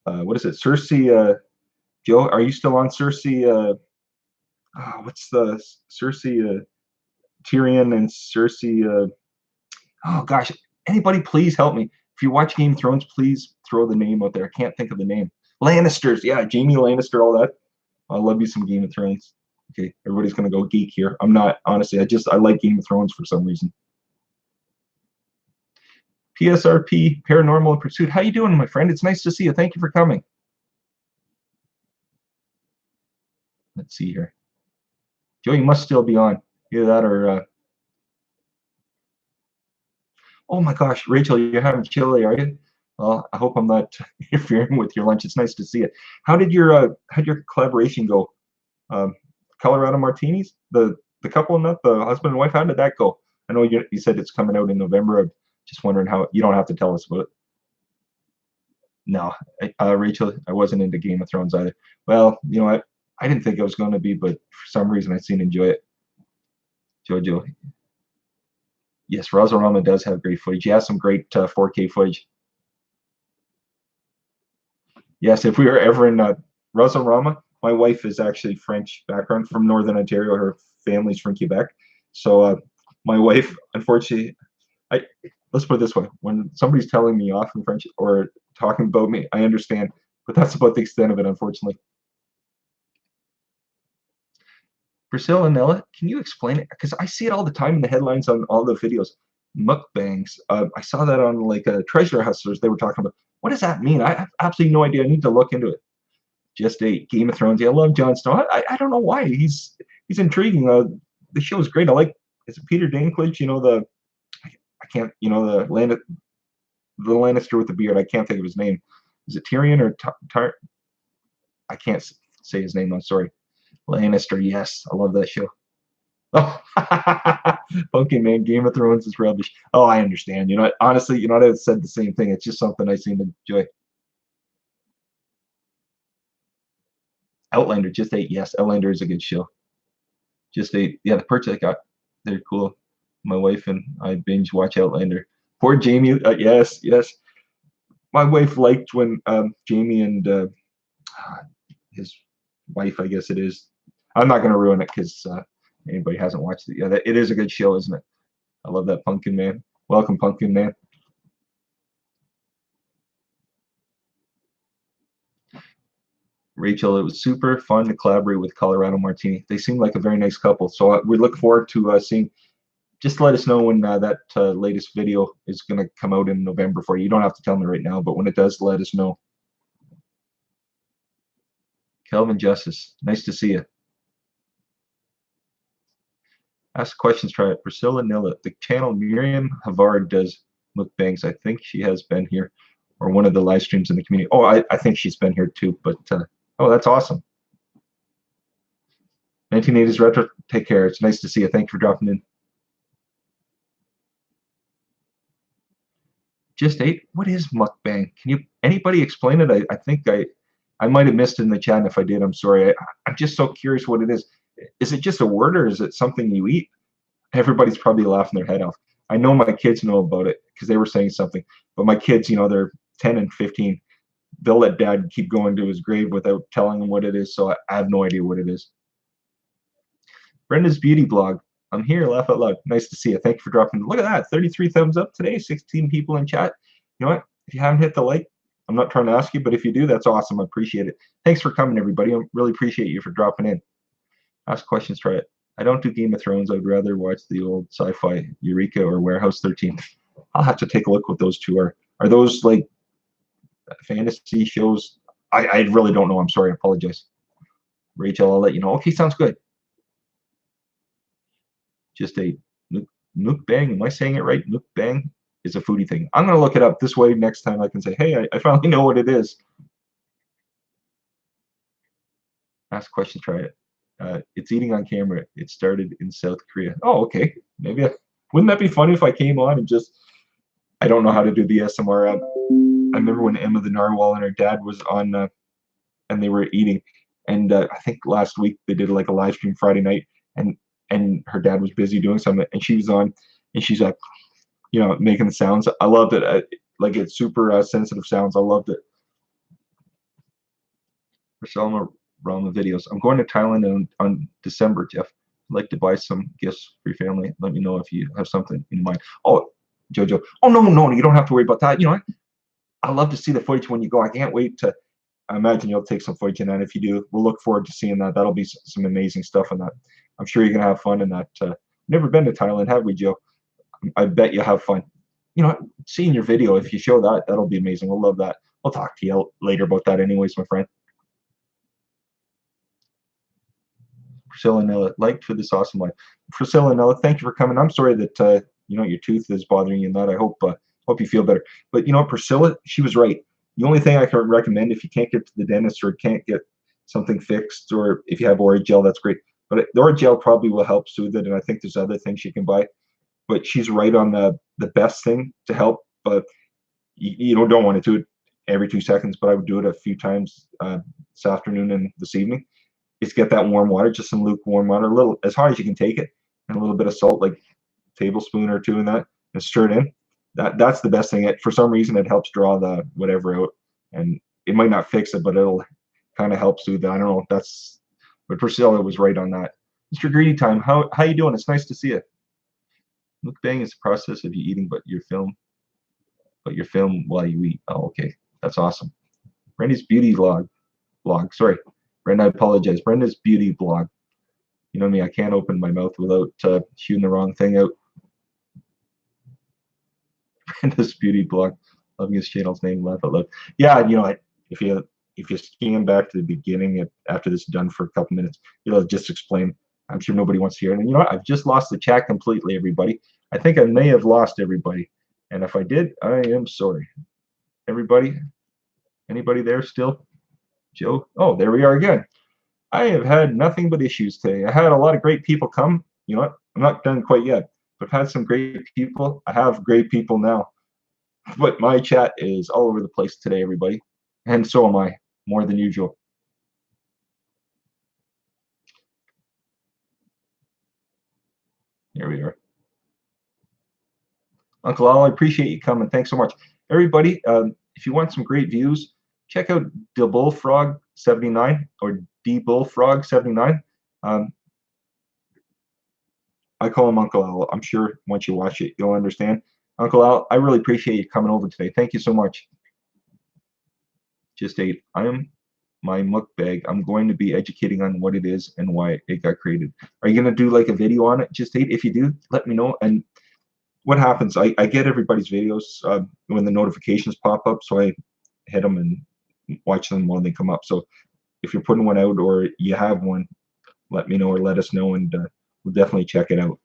What is it? Cersei, Joe, are you still on Cersei? What's the Cersei, Tyrion and Cersei? Oh gosh, anybody please help me. If you watch Game of Thrones, please throw the name out there. I can't think of the name. Lannisters, yeah, Jaime Lannister, all that. I love you some Game of Thrones. Okay, everybody's gonna go geek here. I'm not, honestly. I like Game of Thrones for some reason. PSRP, Paranormal Pursuit. How you doing, my friend? It's nice to see you. Thank you for coming. Let's see here. Joe, you must still be on. Either that or oh my gosh, Rachel, you're having chili, are you? Well, I hope I'm not interfering with your lunch. It's nice to see you. How did your collaboration go? Colorado Martinis, the couple in that, the husband and wife. How did that go? I know you said it's coming out in November. I'm just wondering how. You don't have to tell us about it. No, Rachel, I wasn't into Game of Thrones either. Well, I didn't think I was going to be, but for some reason I seem to enjoy it. Jojo, yes, Rosarama does have great footage. He has some great 4K footage. Yes, if we were ever in Rosarama, my wife is actually French background from Northern Ontario. Her family's from Quebec. So my wife, unfortunately, let's put it this way: when somebody's telling me off in French or talking about me, I understand, but that's about the extent of it, unfortunately. Priscilla and Ella, can you explain it? Because I see it all the time in the headlines on all the videos. Mukbangs. I saw that on like Treasure Hustlers. They were talking about what does that mean? I have absolutely no idea. I need to look into it. Just a Game of Thrones. Yeah, I love Jon Snow. I don't know why. He's intriguing. The show is great. I like. Is it Peter Dinklage? I can't. The Lannister with the beard. I can't think of his name. Is it Tyrion or Tar? I can't say his name. I'm sorry. Lannister. Yes, I love that show. Oh, Pumpkin Man, Game of Thrones is rubbish. Oh, I understand. Honestly, I said the same thing. It's just something I seem to enjoy. Outlander, just 8. Yes, Outlander is a good show. Just 8. Yeah, the perks I got, they're cool. My wife and I binge watch Outlander. Poor Jamie. Yes, yes. My wife liked when Jamie and his wife, I guess it is. I'm not going to ruin it because anybody hasn't watched it. Yeah, it is a good show, isn't it? I love that Pumpkin Man. Welcome, Pumpkin Man. Rachel, it was super fun to collaborate with Colorado Martini. They seem like a very nice couple. So we look forward to seeing. Just let us know when that latest video is going to come out in November for you. You don't have to tell me right now, but when it does, let us know. Kelvin Justice, nice to see you. Ask questions, try it. Priscilla Nilla, the channel Miriam Havard does mukbangs. I think she has been here, or one of the live streams in the community. Oh, I think she's been here too, but oh, that's awesome. 1980s Retro, take care. It's nice to see you. Thank you for dropping in. Just 8? What is mukbang? Can anybody explain it? I think I might have missed it in the chat, and if I did, I'm sorry. I'm just so curious what it is. Is it just a word, or is it something you eat? Everybody's probably laughing their head off. I know my kids know about it because they were saying something, but my kids, they're 10 and 15. They'll let dad keep going to his grave without telling them what it is, so I have no idea what it is. Brenda's Beauty Blog. I'm here, laugh out loud. Nice to see you. Thank you for dropping. Look at that, 33 thumbs up today, 16 people in chat. You know what? If you haven't hit the like, I'm not trying to ask you, but if you do, that's awesome. I appreciate it. Thanks for coming, everybody. I really appreciate you for dropping in. Ask questions, try it. I don't do Game of Thrones. I would rather watch the old sci-fi Eureka or Warehouse 13. I'll have to take a look what those two are. Are those like fantasy shows? I really don't know. I'm sorry. I apologize. Rachel, I'll let you know. Okay, sounds good. Just a mukbang. Am I saying it right? Mukbang is a foodie thing. I'm going to look it up. This way next time I can say, hey, I finally know what it is. Ask questions, try it. It's eating on camera. It started in South Korea. Oh, okay. Maybe wouldn't that be funny if I came on and just I don't know how to do the SMR. I remember when Emma the Narwhal and her dad was on and they were eating, and I think last week they did like a live stream Friday night, and her dad was busy doing something, and she was on, and she's like, making the sounds. I loved it. Like it's super sensitive sounds. I loved it. Marcelo Rama videos. I'm going to Thailand on December, Jeff. I'd like to buy some gifts for your family. Let me know if you have something in mind. Oh, Jojo. Oh, no, you don't have to worry about that. I love to see the footage when you go. I can't wait to. I imagine you'll take some footage in that. If you do, we'll look forward to seeing that. That'll be some amazing stuff in that. I'm sure you're gonna have fun in that. Never been to Thailand, have we, Joe? I bet you have fun. Seeing your video, if you show that, that'll be amazing. We'll love that. I'll talk to you later about that anyways, my friend. Priscilla Nella, liked for this awesome life. Priscilla Nella, thank you for coming. I'm sorry that your tooth is bothering you and that. I hope you feel better. But Priscilla, she was right. The only thing I can recommend if you can't get to the dentist or can't get something fixed, or if you have Orajel, that's great. But the Orajel probably will help soothe it, and I think there's other things you can buy. But she's right on the best thing to help. But you don't want to do it every 2 seconds, but I would do it a few times this afternoon and this evening. Is get that warm water, just some lukewarm water, a little as hot as you can take it, and a little bit of salt, like a tablespoon or two in that, and stir it in. That's the best thing. For some reason, it helps draw the whatever out, and it might not fix it, but it'll kind of help soothe it. I don't know. But Priscilla was right on that. Mr. Greedy Time, how you doing? It's nice to see you. Mukbang is the process of you eating, but your film while you eat. Oh, okay, that's awesome. Brenda's beauty blog. Sorry, Brenda, I apologize. Brenda's beauty blog. You know me, I can't open my mouth without shooting the wrong thing out. Brenda's beauty blog. Loving his channel's name, Laugh Out Loud. Yeah, if you scan back to the beginning after this is done for a couple minutes, it'll just explain. I'm sure nobody wants to hear it. And you know what? I've just lost the chat completely, everybody. I think I may have lost everybody. And if I did, I am sorry. Everybody? Anybody there still? Joe? Oh, there we are again. I have had nothing but issues today. I had a lot of great people come. You know what? I'm not done quite yet. But I've had some great people. I have great people now. But my chat is all over the place today, everybody. And so am I, more than usual. Here we are. Uncle Al, I appreciate you coming. Thanks so much. Everybody, if you want some great views, check out the Bullfrog 79 or D Bullfrog 79. I call him Uncle Al. I'm sure once you watch it, you'll understand. Uncle Al, I really appreciate you coming over today. Thank you so much. Just ate. I am my mukbang. I'm going to be educating on what it is and why it got created. Are you going to do like a video on it? Just ate. If you do, let me know. And what happens, I get everybody's videos when the notifications pop up, so I hit them and watch them while they come up. So if you're putting one out or you have one, let me know or let us know, and we'll definitely check it out.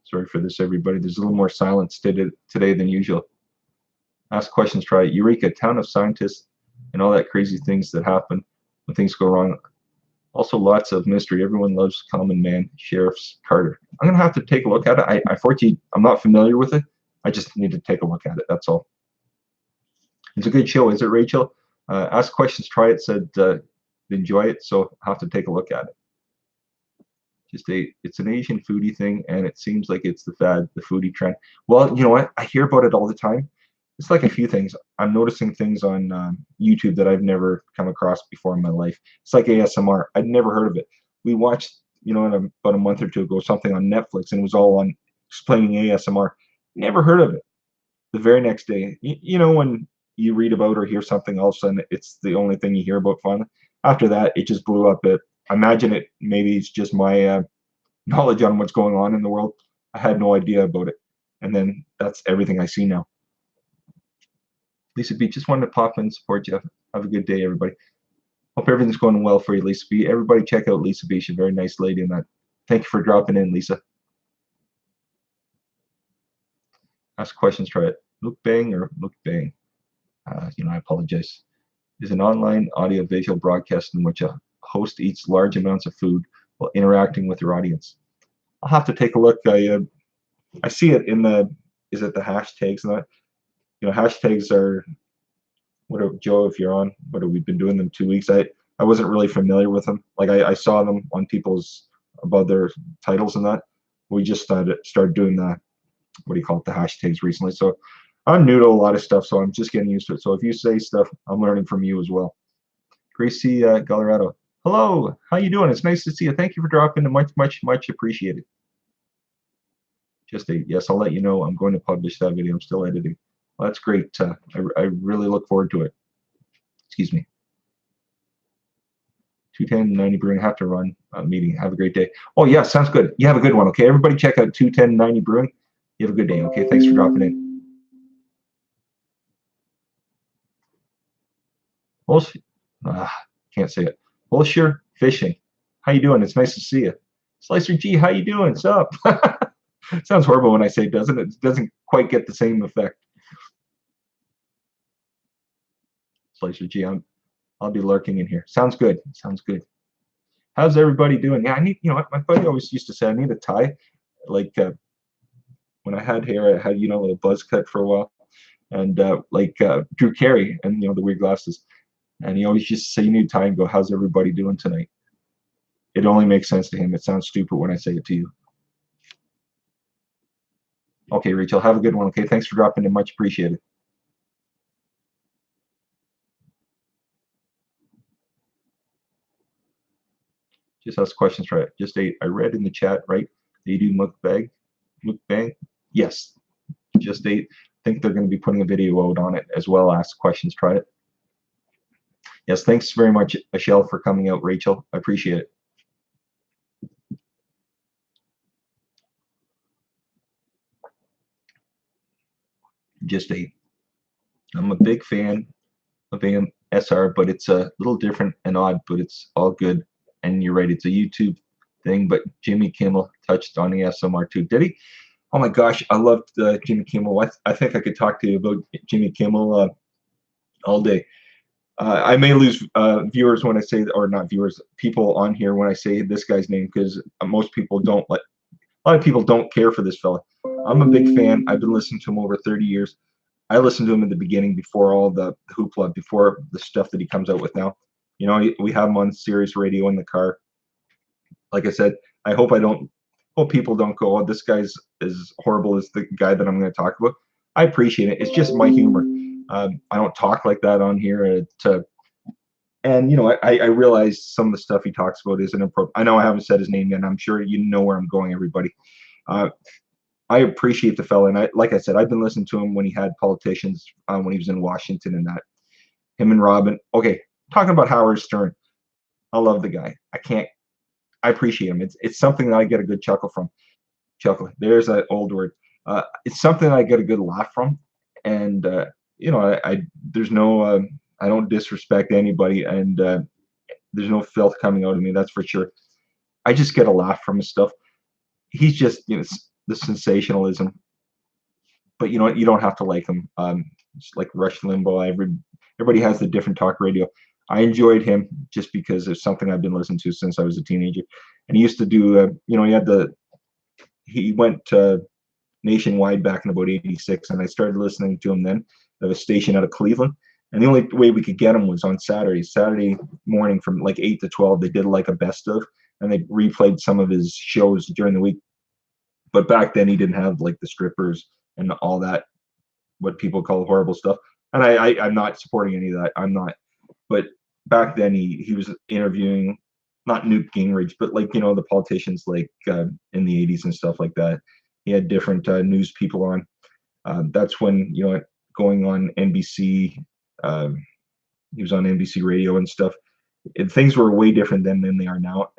Sorry for this, everybody. There's a little more silence today than usual. Ask questions, try it. Eureka, town of scientists and all that crazy things that happen when things go wrong. Also, lots of mystery. Everyone loves Common Man, Sheriff's Carter. I'm going to have to take a look at it. Unfortunately, I'm not familiar with it. I just need to take a look at it. That's all. It's a good show, is it, Rachel? Ask questions, try it, said enjoy it, so I'll have to take a look at it. It's an Asian foodie thing, and it seems like it's the fad, the foodie trend. Well, you know what? I hear about it all the time. It's like a few things. I'm noticing things on YouTube that I've never come across before in my life. It's like ASMR. I'd never heard of it. We watched, about a month or two ago, something on Netflix, and it was all on explaining ASMR. Never heard of it. The very next day, when you read about or hear something, all of a sudden it's the only thing you hear about finally. After that, it just blew up. I imagine maybe it's just my knowledge on what's going on in the world. I had no idea about it. And then that's everything I see now. Lisa B, just wanted to pop in and support you. Have a good day, everybody. Hope everything's going well for you, Lisa B. Everybody check out Lisa B. She's a very nice lady. And thank you for dropping in, Lisa. Ask questions, try it. Mukbang or mukbang? I apologize. Is an online audio-visual broadcast in which a host eats large amounts of food while interacting with their audience. I'll have to take a look. I see it in the hashtags and that. Hashtags are Joe, if you're on, we've been doing them 2 weeks. I wasn't really familiar with them. Like I saw them on people's above their titles and that. We just started doing the the hashtags recently. So I'm new to a lot of stuff, so I'm just getting used to it. So if you say stuff, I'm learning from you as well. Gracie Colorado. Hello, how you doing? It's nice to see you. Thank you for dropping in. Much appreciated. Yes, I'll let you know. I'm going to publish that video. I'm still editing. Well, that's great. I really look forward to it. Excuse me. 21090 Brewing. Have to run a meeting. Have a great day. Oh yeah, sounds good. You have a good one. Okay, everybody check out 21090 Brewing. You have a good day. Okay, thanks for dropping in. Can't say it. Bullshire Fishing. How you doing? It's nice to see you. Slicer G, how you doing? What's up? Sounds horrible when I say it, doesn't it? It doesn't quite get the same effect. pleasure, G. I'll be lurking in here. Sounds good. Sounds good. How's everybody doing? Yeah, I need, you know, my buddy always used to say I need a tie. Like when I had hair, I had, you know, a little buzz cut for a while. And Drew Carey and, you know, the weird glasses. And he always used to say, you need a tie and go, how's everybody doing tonight? It only makes sense to him. It sounds stupid when I say it to you. Okay, Rachel, have a good one. Okay, thanks for dropping in. Much appreciated. Just ask questions, right? Just I read in the chat, right? They do mukbang. Yes, just I think they're going to be putting a video out on it as well. Ask questions, try it. Yes, thanks very much, Michelle, for coming out, Rachel. I appreciate it. Just I'm a big fan of AMSR, but it's a little different and odd, but it's all good. And you're right, it's a YouTube thing, but Jimmy Kimmel touched on ASMR too. Did he? Oh my gosh, I loved Jimmy Kimmel. I think I could talk to you about Jimmy Kimmel all day. I may lose viewers when I say, or not viewers, people on here when I say this guy's name, because most people don't like. A lot of people don't care for this fella. I'm a big fan. I've been listening to him over 30 years. I listened to him in the beginning before all the hoopla, before the stuff that he comes out with now. You know, we have him on Sirius Radio in the car. Like I said, I hope people don't go, oh, this guy's as horrible as the guy that I'm going to talk about. I appreciate it. It's just my humor. I don't talk like that on here. And you know, I realize some of the stuff he talks about isn't appropriate. I know I haven't said his name yet, and I'm sure you know where I'm going, everybody. I appreciate the fella, and like I said, I've been listening to him when he had politicians, when he was in Washington, and that. Him and Robin. Okay, talking about Howard Stern. I love the guy. I appreciate him. It's something that I get a good chuckle from. Chuckle. There's that old word. It's something I get a good laugh from, and you know, there's no. I don't disrespect anybody, and there's no filth coming out of me. That's for sure. I just get a laugh from his stuff. He's just, you know, the sensationalism, but you know what? You don't have to like him. Just like Rush Limbaugh, everybody has the different talk radio. I enjoyed him just because it's something I've been listening to since I was a teenager. And he used to do, you know, he went nationwide back in about '86, and I started listening to him then. At a station out of Cleveland, and the only way we could get him was on Saturday morning from like 8 to 12. They did like a best of, and they replayed some of his shows during the week. But back then he didn't have like the strippers and all that, what people call horrible stuff. And I'm not supporting any of that. I'm not. But back then he was interviewing not Newt Gingrich, but like, you know, the politicians like in the '80s and stuff like that. He had different news people on. That's when, you know, going on NBC, he was on NBC Radio and stuff. Things were way different then than they are now.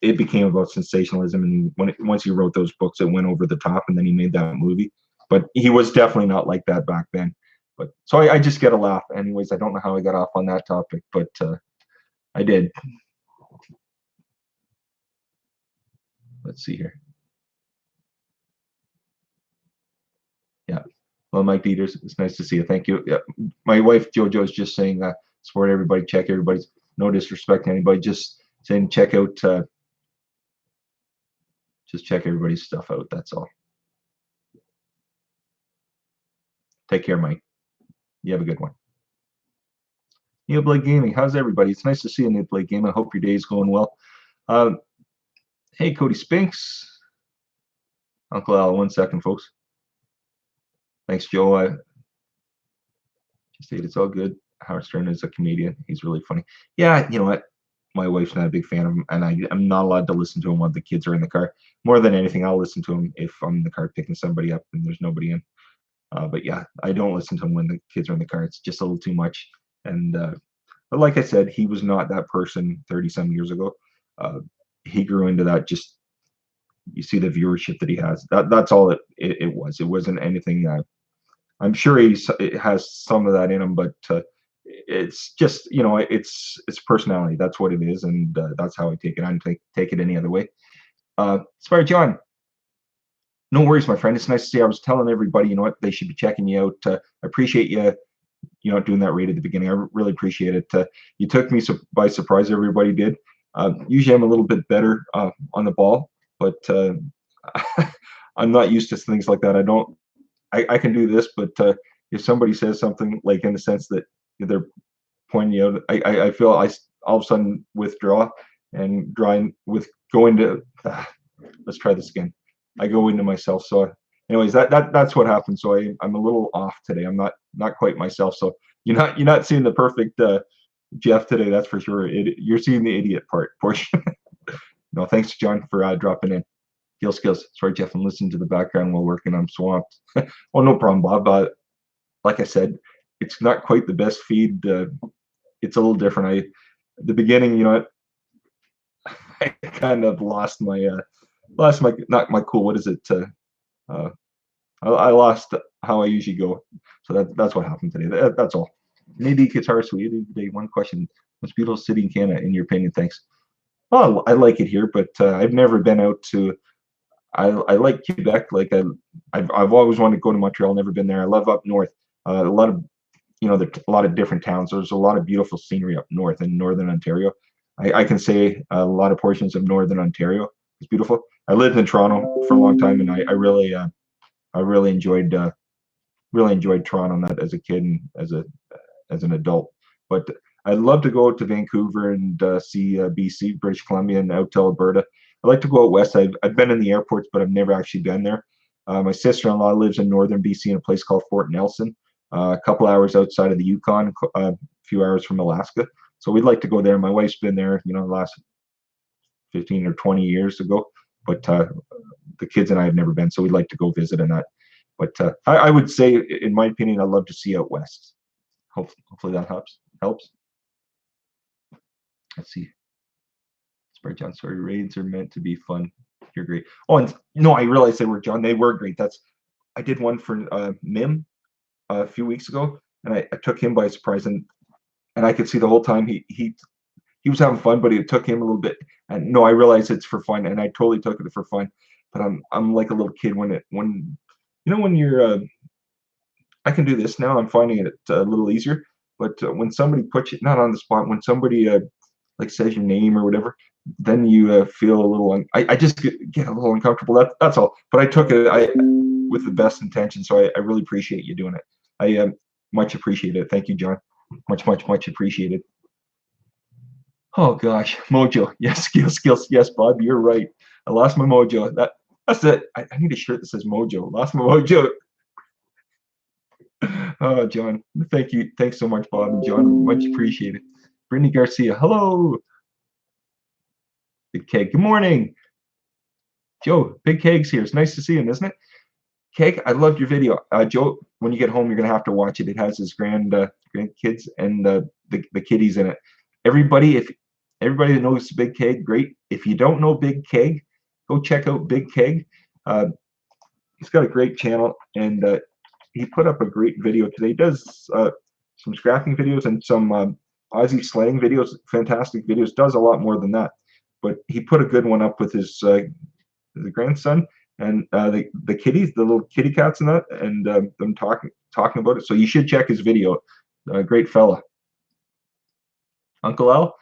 It became about sensationalism, and once he wrote those books, it went over the top, and then he made that movie. But he was definitely not like that back then. But so I just get a laugh. Anyways, I don't know how I got off on that topic, but I did. Let's see here. Yeah. Well, Mike Peters, it's nice to see you. Thank you. Yeah. My wife JoJo is just saying, support everybody, check everybody's. No disrespect to anybody, just saying check out. Just check everybody's stuff out. That's all. Take care, Mike. You have a good one. Neil Blake Gaming, how's everybody? It's nice to see you, Neil Blake Gaming. I hope your day is going well. Hey, Cody Spinks. Uncle Al, 1 second, folks. Thanks, Joe. Just said it's all good. Howard Stern is a comedian. He's really funny. Yeah, you know what? My wife's not a big fan of him, and I'm not allowed to listen to him when the kids are in the car. More than anything, I'll listen to him if I'm in the car picking somebody up and there's nobody in. But yeah, I don't listen to him when the kids are in the car. It's just a little too much. And but like I said, he was not that person 30-some years ago. He grew into that. Just you see the viewership that he has. That's all it was. It wasn't anything. I'm sure it has some of that in him, but it's just, you know, it's personality. That's what it is, and that's how I take it. I don't take it any other way. Spire John, no worries, my friend. It's nice to see. I was telling everybody, you know what, they should be checking you out. I appreciate you doing that right at the beginning. I really appreciate it. You took me by surprise. Everybody did. Usually I'm a little bit better on the ball, but I'm not used to things like that. I can do this, but if somebody says something like in the sense that they're pointing out, I feel I all of a sudden withdraw and with going to let's try this again. I go into myself. So anyways, that's what happened. So I'm a little off today. I'm not quite myself. So you're not seeing the perfect Jeff today. That's for sure. You're seeing the idiot portion. No, thanks John for dropping in. Skills. Sorry, Jeff, I'm listening to the background while working. I'm swamped. Oh, no problem, Bob. Like I said, it's not quite the best feed. It's a little different. The beginning, I kind of lost my not my cool. What is it? I lost how I usually go. So that's what happened today. That's all. Maybe Guitar Sweetie today. One question: most beautiful city in Canada, in your opinion? Thanks. Well, I like it here, but I've never been out to. I like Quebec. Like I've always wanted to go to Montreal. Never been there. I love up north. A lot of there's a lot of different towns. There's a lot of beautiful scenery up north in northern Ontario. I can say a lot of portions of northern Ontario is beautiful. I lived in Toronto for a long time, and I really enjoyed Toronto, not as a kid and as an adult. But I'd love to go out to Vancouver and see BC, British Columbia, and out to Alberta. I like to go out west. I've been in the airports, but I've never actually been there. My sister-in-law lives in northern BC in a place called Fort Nelson, a couple hours outside of the Yukon, a few hours from Alaska. So we'd like to go there. My wife's been there, the last 15 or 20 years ago, but the kids and I have never been, so we'd like to go visit and that. But I would say, in my opinion, I'd love to see out west. Hopefully that helps. Let's see. John, sorry, raids are meant to be fun. You're great. Oh, and no, I realized they were, John. They were great. I did one for Mim a few weeks ago, and I took him by surprise, and I could see the whole time he was having fun, but it took him a little bit. And no, I realized it's for fun, and I totally took it for fun. But I'm like a little kid when you're I can do this now. I'm finding it a little easier. But when somebody puts you not on the spot, when somebody like says your name or whatever, then you feel a little. I just get a little uncomfortable. That's all. But I took it with the best intention, so I really appreciate you doing it. I much appreciate it. Thank you, John. Much appreciated. Oh gosh, mojo. Yes, skills. Yes, Bob, you're right. I lost my mojo. That's it. I need a shirt that says mojo. Lost my mojo. Oh, John, thank you. Thanks so much, Bob and John. Much appreciated. Brittany Garcia, hello. Big Keg, good morning. Joe, Big Keg's here. It's nice to see him, isn't it? Keg, I loved your video. Joe, when you get home, you're gonna have to watch it. It has his grandkids and the kiddies in it. Everybody that knows Big Keg, great. If you don't know Big Keg, go check out Big Keg. He's got a great channel, and he put up a great video today. He does some scrapping videos and some Aussie slang videos, fantastic videos. Does a lot more than that, but he put a good one up with his grandson and the kitties, the little kitty cats and that, and them talking about it. So you should check his video. Great fella. Uncle Al,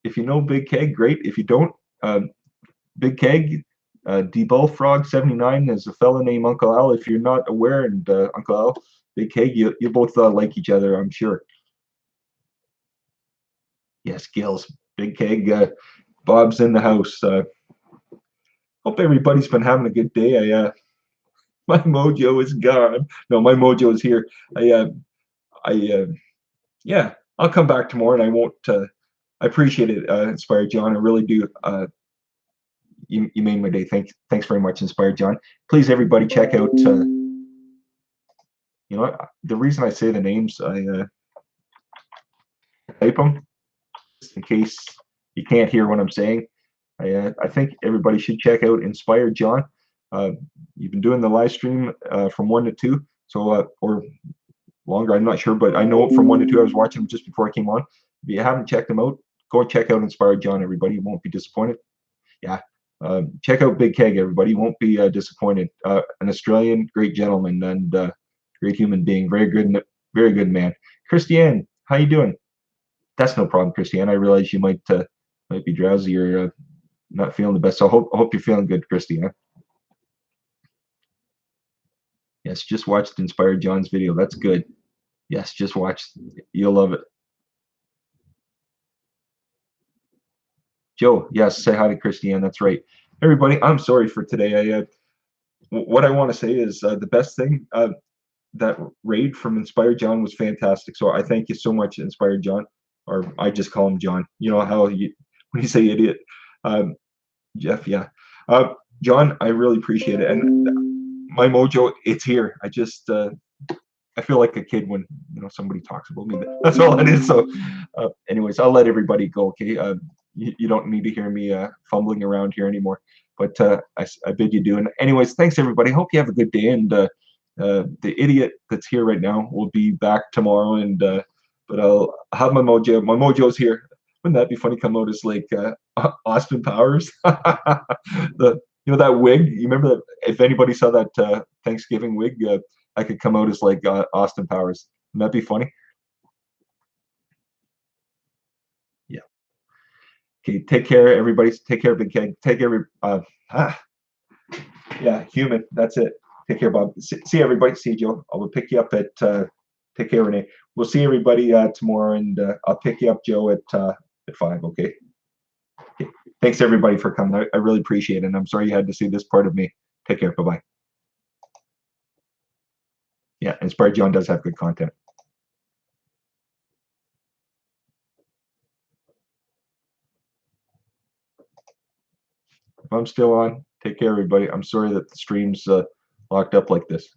if you know Big Keg, great. If you don't, Big Keg, DBullfrog79 is a fella named Uncle Al. If you're not aware, and Uncle Al, Big Keg, you both like each other, I'm sure. Yes, Gills, Big Keg, Bob's in the house. Hope everybody's been having a good day. My mojo is gone. No, my mojo is here. Yeah, I'll come back tomorrow, and I won't. I appreciate it, Inspired John. I really do. You made my day. Thanks very much, Inspired John. Please, everybody, check out. The reason I say the names, I type them just in case you can't hear what I'm saying. I think everybody should check out Inspired John. You've been doing the live stream from 1 to 2, so or longer. I'm not sure, but I know from 1 to 2. I was watching them just before I came on. If you haven't checked them out, go check out Inspired John. Everybody, you won't be disappointed. Yeah. Check out Big Keg, everybody. You won't be disappointed. An Australian, great gentleman and great human being. Very good Very good, man. Christiane, how you doing? That's no problem, Christiane. I realize you might be drowsy or not feeling the best. So I hope you're feeling good, Christiane. Yes, just watched Inspired John's video. That's good. Yes, just watch. You'll love it. Joe, yes, say hi to Christiane. That's right. Everybody, I'm sorry for today. What I want to say is the best thing that raid from Inspired John was fantastic. So I thank you so much, Inspired John, or I just call him John. You know how when you say idiot, um, Jeff, yeah. John, I really appreciate it, and my mojo, it's here. I feel like a kid when somebody talks about me. That's all it is. So, anyways, I'll let everybody go. Okay, you don't need to hear me fumbling around here anymore. But I bid you do. And anyways, thanks everybody. Hope you have a good day. And the idiot that's here right now will be back tomorrow. And but I'll have my mojo. My mojo's here. Wouldn't that be funny? Come out as like Austin Powers. The that wig. You remember that? If anybody saw that Thanksgiving wig. I could come out as like Austin Powers. Wouldn't that be funny? Yeah. Okay. Take care, everybody. Take care, Big Keg. Take care. Ah, yeah, human. That's it. Take care, Bob. See everybody. See you, Joe. I will pick you up at. Take care, Renee. We'll see everybody tomorrow, and I'll pick you up, Joe, at 5. Okay. Okay. Thanks everybody for coming. I really appreciate it. And I'm sorry you had to see this part of me. Take care. Bye bye. Yeah, Inspired John does have good content. If I'm still on, take care, everybody. I'm sorry that the stream's locked up like this.